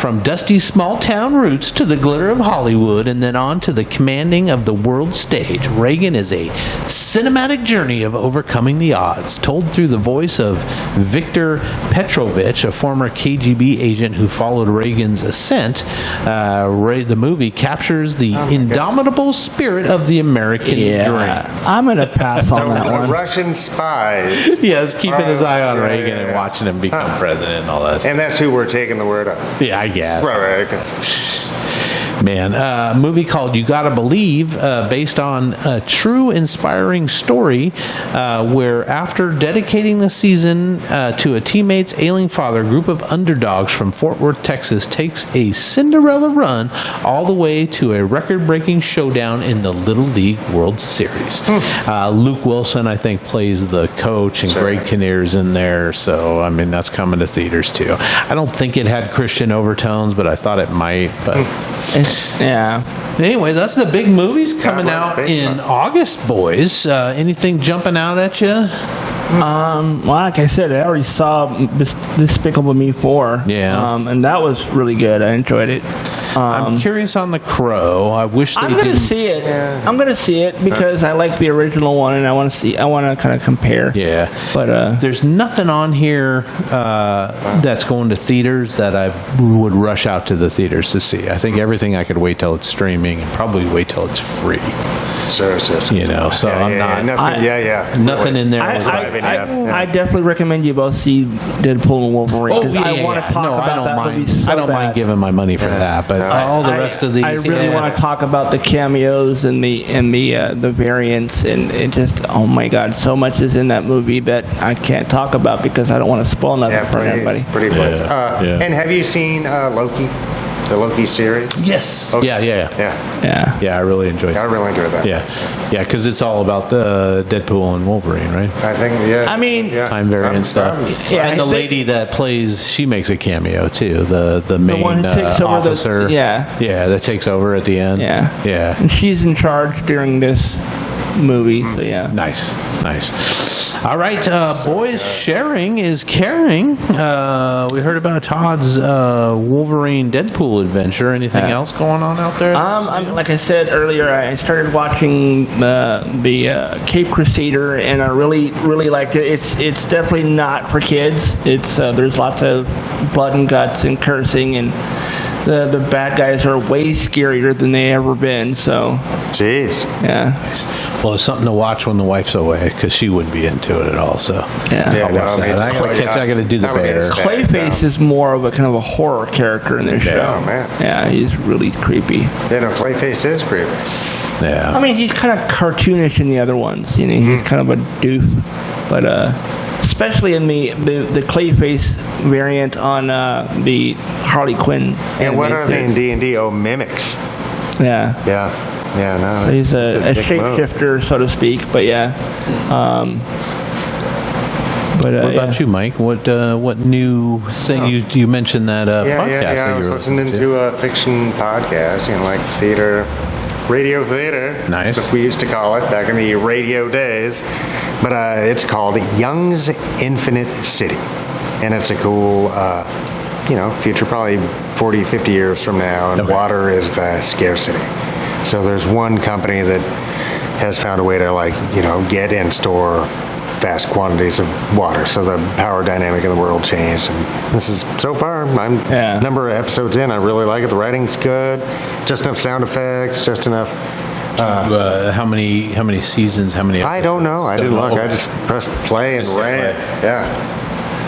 From dusty small town roots to the glitter of Hollywood and then on to the commanding of the world stage, Reagan is a cinematic journey of overcoming the odds, told through the voice of Viktor Petrovich, a former KGB agent who followed Reagan's ascent. The movie captures the indomitable spirit of the American dream. I'm going to pass on that The one. Russian spies. Yes, keeping his eye on Yeah, Reagan and watching him become president and all that stuff. And that's who we're taking the word of. Yeah, I guess. Right. Man, a movie called You Gotta Believe, based on a true inspiring story where after dedicating the season to a teammate's ailing father, a group of underdogs from Fort Worth, Texas takes a Cinderella run all the way to a record-breaking showdown in the Little League World Series. Luke Wilson, I think, plays the coach, and Greg Kinnear's in there, so, I mean, that's coming to theaters, too. I don't think it had Christian overtones, but I thought it might, but... Yeah. Anyway, that's the big movies coming well, out big in one. August, boys. Anything jumping out at you? Well, like I said, I already saw Despicable Me 4. Yeah. And that was really good. I enjoyed it. I'm curious on The Crow. I wish they I'm gonna didn't. see it. I'm gonna see it because I like the original one, and I want to kind of compare. Yeah. But There's nothing on here that's going to theaters that I would rush out to the theaters to see. I think everything I could wait till it's streaming and probably wait till it's free. So. You know, so I'm not. Nothing, Nothing in there. was like- I definitely recommend you both see Deadpool and Wolverine. Oh 'cause yeah, I want to talk no, about I don't that mind. movie so I don't mind bad. giving my money for that, but all the rest of these. I really yeah. want to talk about the cameos and the variants and it just, oh my God, so much is in that movie that I can't talk about because I don't want to spoil nothing Yeah, for everybody. pretty please. Yeah. And have you seen Loki? The Loki series? Yes. Okay. Yeah. Yeah. Yeah, I really enjoyed I it. really enjoyed that. Yeah, because it's all about the Deadpool and Wolverine, right? I think, yeah. I mean- yeah. Time variant stuff. Yeah, and the they- lady that plays, she makes a cameo too. The main one who takes over the- officer. yeah. that takes over at the end. Yeah. And she's in charge during this movie, so yeah. Nice. All right, boys, sharing is caring. We heard about Todd's Wolverine Deadpool adventure. Anything else going on out there? Like I said earlier, I started watching the Cape Crusader, and I really liked it. It's definitely not for kids. It's there's lots of blood and guts and cursing, and the bad guys are way scarier than they ever been. So Jeez. yeah, Well, it's something to watch when the wife's away because she wouldn't be into it at all. So yeah. Yeah, I'll watch that. I gotta do the that'll be bear. sad. Clayface is more of a kind of a horror character in their show. Oh, man. Yeah, he's really creepy. Yeah, no, Clayface is creepy. Yeah. I mean, he's kind of cartoonish in the other ones. You know, he's kind of a doof, but especially in the Clayface variant on the Harley Quinn. And what are they in animated D&D? Oh, mimics. series. Yeah, Yeah, no. he's it's a big move. shapeshifter, so to speak. But yeah. But What about you, Mike? What new thing you mentioned that podcast? Yeah. that I was you were listening to a fiction podcast, like theater, radio theater. Nice. As we used to call it back in the radio days. But it's called Young's Infinite City. And it's a cool, future, probably 40, 50 years from now, and Okay. water is the scarcity. So there's one company that has found a way to, get and store vast quantities of water. So the power dynamic of the world changed. And this is, so far, I'm Yeah. number of episodes in. I really like it. The writing's good. Just enough sound effects, just enough. How many seasons? How many? I don't know. I didn't look. I just pressed play and Just hit ran. play.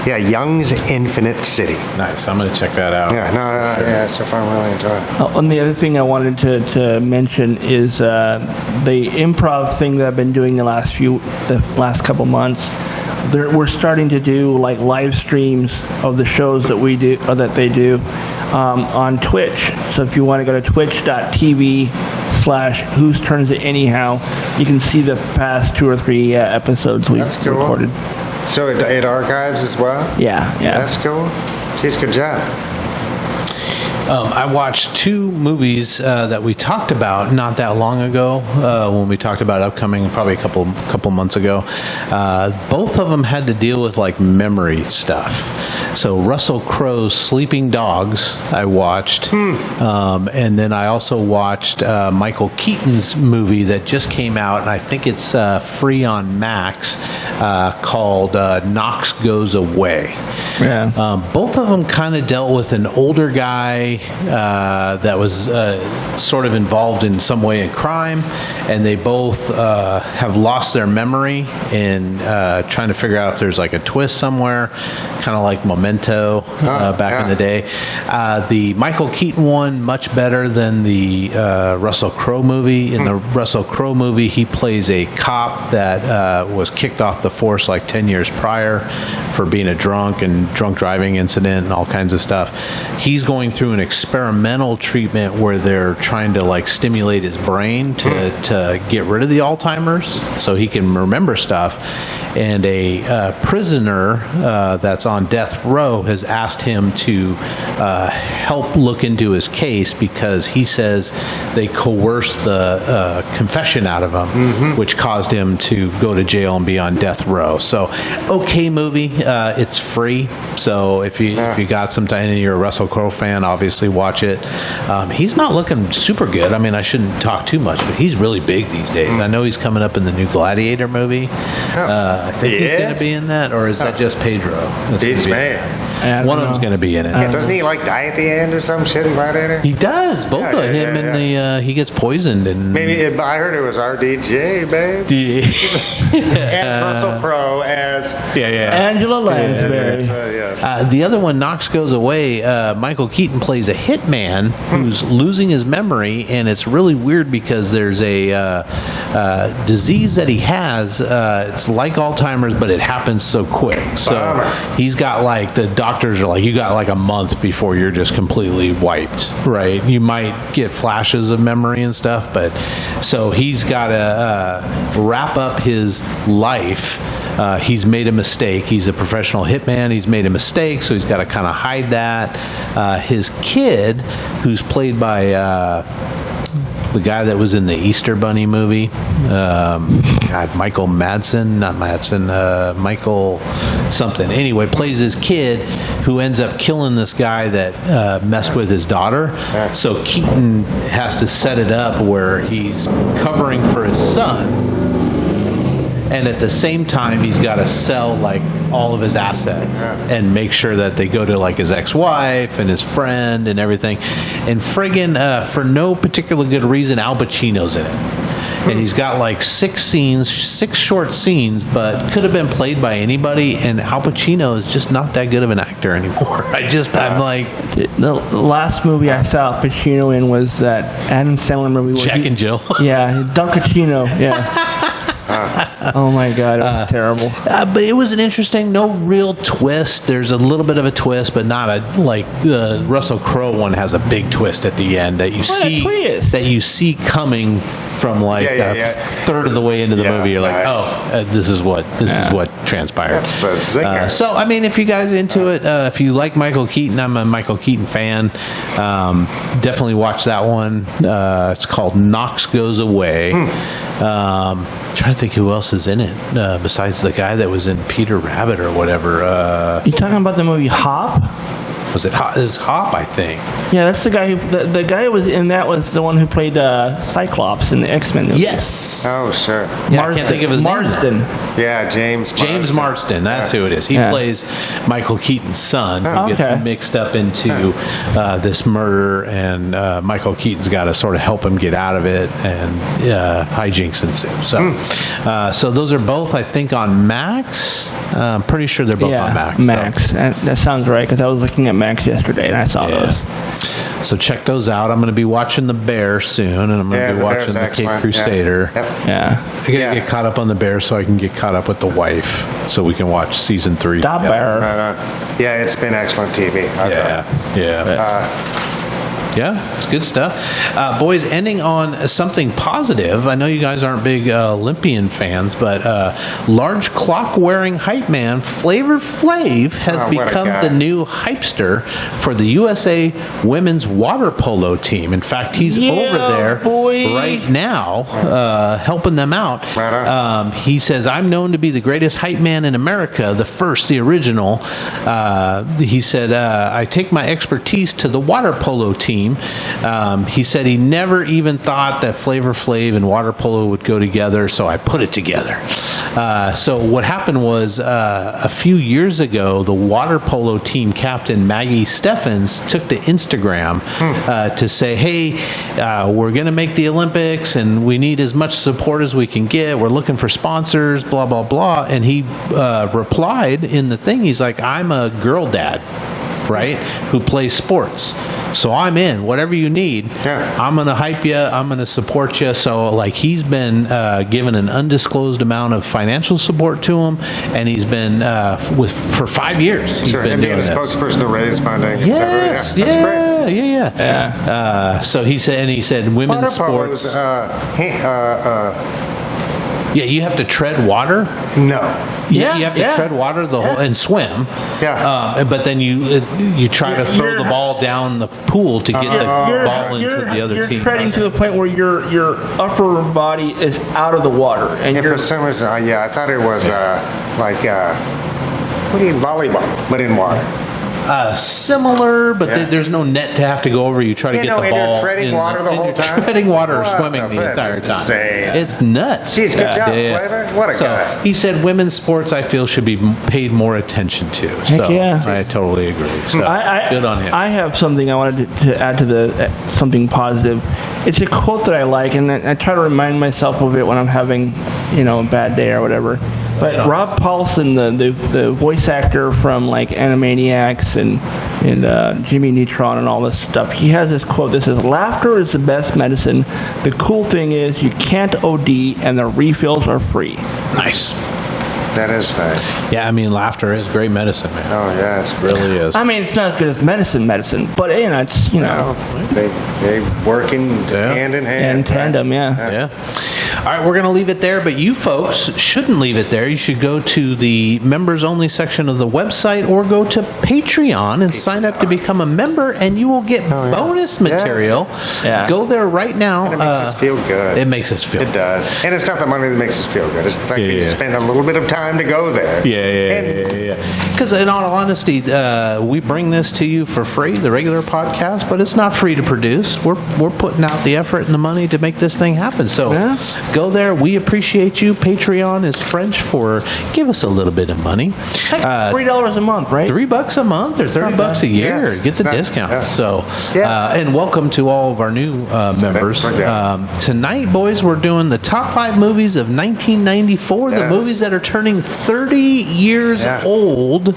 Yeah, Young's Infinite City. Nice. I'm gonna check that out. Yeah, so far I'm really enjoying it. and the other thing I wanted to mention is the improv thing that I've been doing the last couple months. We're starting to do like live streams of the shows that we do or that they do on Twitch. So if you want to go to twitch.tv/whose turns it anyhow, you can see the past 2 or 3 episodes we've That's cool. recorded. So it archives as well? Yeah. That's cool. Jeez, good job. I watched 2 movies that we talked about not that long ago when we talked about upcoming, probably a couple months ago. Both of them had to deal with like memory stuff. So Russell Crowe's Sleeping Dogs I watched, and then I also watched Michael Keaton's movie that just came out, and I think it's free on Max, called Knox Goes Away. Yeah. Both of them kind of dealt with an older guy that was sort of involved in some way in crime, and they both have lost their memory and trying to figure out if there's like a twist somewhere, kind of like Memento back in the day. The Michael Keaton one, much better than the Russell Crowe movie. In the Russell Crowe movie, he plays a cop that was kicked off the force like 10 years prior for being a drunk driving incident and all kinds of stuff. He's going through an experimental treatment where they're trying to like stimulate his brain to get rid of the Alzheimer's so he can remember stuff. And a prisoner that's on death row has asked him to help look into his case because he says they coerced the confession out of him, which caused him to go to jail and be on death row. So, okay movie. It's free. So if you got some time and you're a Russell Crowe fan, obviously watch it. He's not looking super good. I mean, I shouldn't talk too much, but he's really big these days. I know he's coming up in the new Gladiator movie. I think he's going to be in that, or is that just Pedro? Beats me. One of them's going to be in it. Yeah, doesn't he like die at the end or some shit in Gladiator? He does. Both of him and the he gets poisoned and Maybe I heard it was RDJ, babe. And Russell Crowe as Angela Lansbury. yes. The other one, Knox Goes Away. Michael Keaton plays a hitman who's losing his memory, and it's really weird because there's a disease that he has. It's like Alzheimer's, but it happens so quick. So Bummer. he's got like the doctors are like, you got like a month before you're just completely wiped, right? You might get flashes of memory and stuff, but so he's got to wrap up his life. He's made a mistake. He's a professional hitman. He's made a mistake, so he's got to kind of hide that. His kid, who's played by the guy that was in the Easter Bunny movie, Michael Madsen, not Madsen, Michael something. Anyway, plays his kid who ends up killing this guy that messed with his daughter. So Keaton has to set it up where he's covering for his son, and at the same time he's got to sell like all of his assets and make sure that they go to like his ex-wife and his friend and everything. And friggin' for no particular good reason, Al Pacino's in it. And he's got like 6 short scenes, but could have been played by anybody. And Al Pacino is just not that good of an actor anymore. I'm like, The last movie I saw Pacino in was that Adam Sandler movie. Jack and Jill. Yeah, Dunkachino. Yeah. Oh my God, it was terrible. But it was an interesting, no real twist. There's a little bit of a twist, but not a like the Russell Crowe one has a big twist at the end that you see coming from like a third of the way into the movie. You're like, this is what transpired. That's the zinger. So I mean, if you guys are into it, if you like Michael Keaton, I'm a Michael Keaton fan. Definitely watch that one. It's called Knox Goes Away. Trying to think who else is in it besides the guy that was in Peter Rabbit or whatever. You talking about the movie Hop? Was it Hop? It was Hop, I think. Yeah, that's the guy who the guy who was in that was the one who played Cyclops in the X-Men movie. Yes. Oh, sure. Yeah, I can't think of his name. Marsden. Yeah, James Marsden. That's who it is. He plays Michael Keaton's son, who gets mixed up into this murder, and Michael Keaton's got to sort of help him get out of it, and hijinks ensue. So, so those are both, I think, on Max. I'm pretty sure they're both on Max. Max. That sounds right, because I was looking at Max yesterday, and I saw those. So check those out. I'm going to be watching The Bear soon, and I'm going to be watching The Cape Crusader. Yeah. I got to get caught up on The Bear so I can get caught up with the wife, so we can watch season 3. The Bear. Yeah, it's been excellent TV. Yeah, it's good stuff. Boys, ending on something positive. I know you guys aren't big Olympian fans, but large clock-wearing hype man Flavor Flav has become the new hypester for the USA women's water polo team. In fact, he's over there right now helping them out. He says, I'm known to be the greatest hype man in America, the original. He said, I take my expertise to the water polo team team. He said he never even thought that Flavor Flav and water polo would go together, so I put it together. So what happened was a few years ago, the water polo team captain Maggie Steffens took to Instagram to say, hey, we're going to make the Olympics and we need as much support as we can get. We're looking for sponsors, blah, blah, blah. And he replied in the thing, he's like, I'm a girl dad, right, who plays sports. So I'm in. Whatever you need, I'm going to hype you. I'm going to support you. So, like, he's been given an undisclosed amount of financial support to him, and he's been for 5 years. He's Sure, been and being doing a this. spokesperson to raise funding, et cetera. Yes, Yeah, that's great. yeah. So he said women's Water polo's, sports. Yeah, you have to tread water. no. Yeah, you have to yeah. tread water and swim. Yeah. But then you try to throw the ball down the pool to get the ball into the other you're team. treading to the point where your upper body is out of the water, and Yeah, you're for some reason, I thought it was what do you volleyball, but in water. Similar, but Yeah. there's no net to have to go over. You try to You get know, the and you're ball. treading water the and whole you're time? Treading water or What swimming the the fuck? entire That's time. insane. It's nuts. Jeez, good job, Flavor. What a guy. He said women's sports, I feel, should be paid more attention to. So yeah. I totally agree. So good on him. I have something I wanted to add to the something positive. It's a quote that I like, and I try to remind myself of it when I'm having, a bad day or whatever. But Rob Paulson, the voice actor from like Animaniacs and Jimmy Neutron and all this stuff, he has this quote that says, "Laughter is the best medicine. The cool thing is you can't OD and the refills are free." Nice. That is nice. Yeah, I mean, laughter is great medicine, man. Oh, yeah, it's Really is. I mean, it's not as good as medicine, but it's They work in hand in hand. in tandem, yeah. Yeah. All right, we're going to leave it there, but you folks shouldn't leave it there. You should go to the members only section of the website or go to Patreon and sign up to become a member, and you will get bonus material. Yeah. Go there right now. And it makes us feel good. It makes us feel It does. And it's not the money that makes us feel good. It's the fact that you Yeah. spend a little bit of time to go there. Yeah. Because in all honesty, we bring this to you for free, the regular podcast, but it's not free to produce. We're putting out the effort and the money to make this thing happen. So go there. We appreciate you. Patreon is French for give us a little bit of money. $3 a month, right? $3 a month or $30 a year. Yes. Get the Not- discount. yeah. So, Yes. and welcome to all of our new members. Tonight, boys, we're doing the top 5 movies of 1994. The Yes. movies that are turning 30 years old.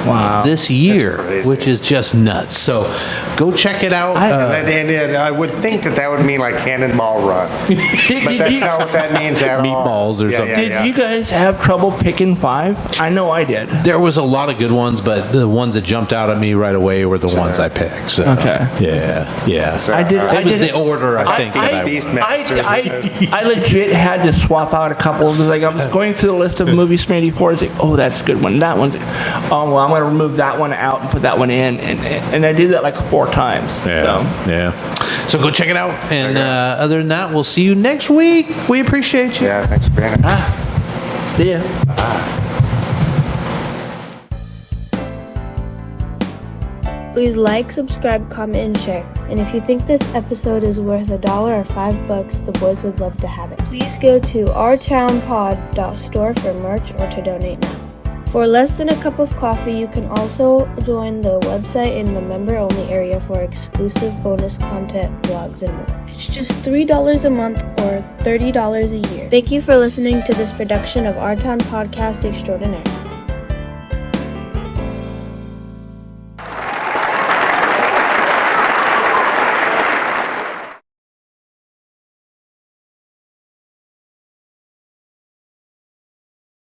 Wow. This year, crazy. which is just nuts. So, go check it out. And I would think that would mean like Cannonball Run. But that's not what that means at all. Meatballs or something. Did you guys have trouble picking 5? I know I did. There was a lot of good ones, but the ones that jumped out at me right away were the ones I picked. So, Okay. Yeah. So, I did. It was the order, I think. that I went. Beastmasters. I legit had to swap out a couple. It was like I was going through the list of movies from '84. It's like, oh, that's a good one. That one's. Oh well, I'm going to remove that one out and put that one in, and I did that like 4 times. Yeah. So go check it out. And other than that, we'll see you next week. We appreciate you. Yeah, thanks for being here. See ya. Please like, subscribe, comment, and share. And if you think this episode is worth $1 or $5, the boys would love to have it. Please go to ourtownpod.store for merch or to donate now. For less than a cup of coffee, you can also join the website in the member-only area for exclusive bonus content, vlogs, and more. It's just $3 a month or $30 a year. Thank you for listening to this production of Our Town Podcast Extraordinaire.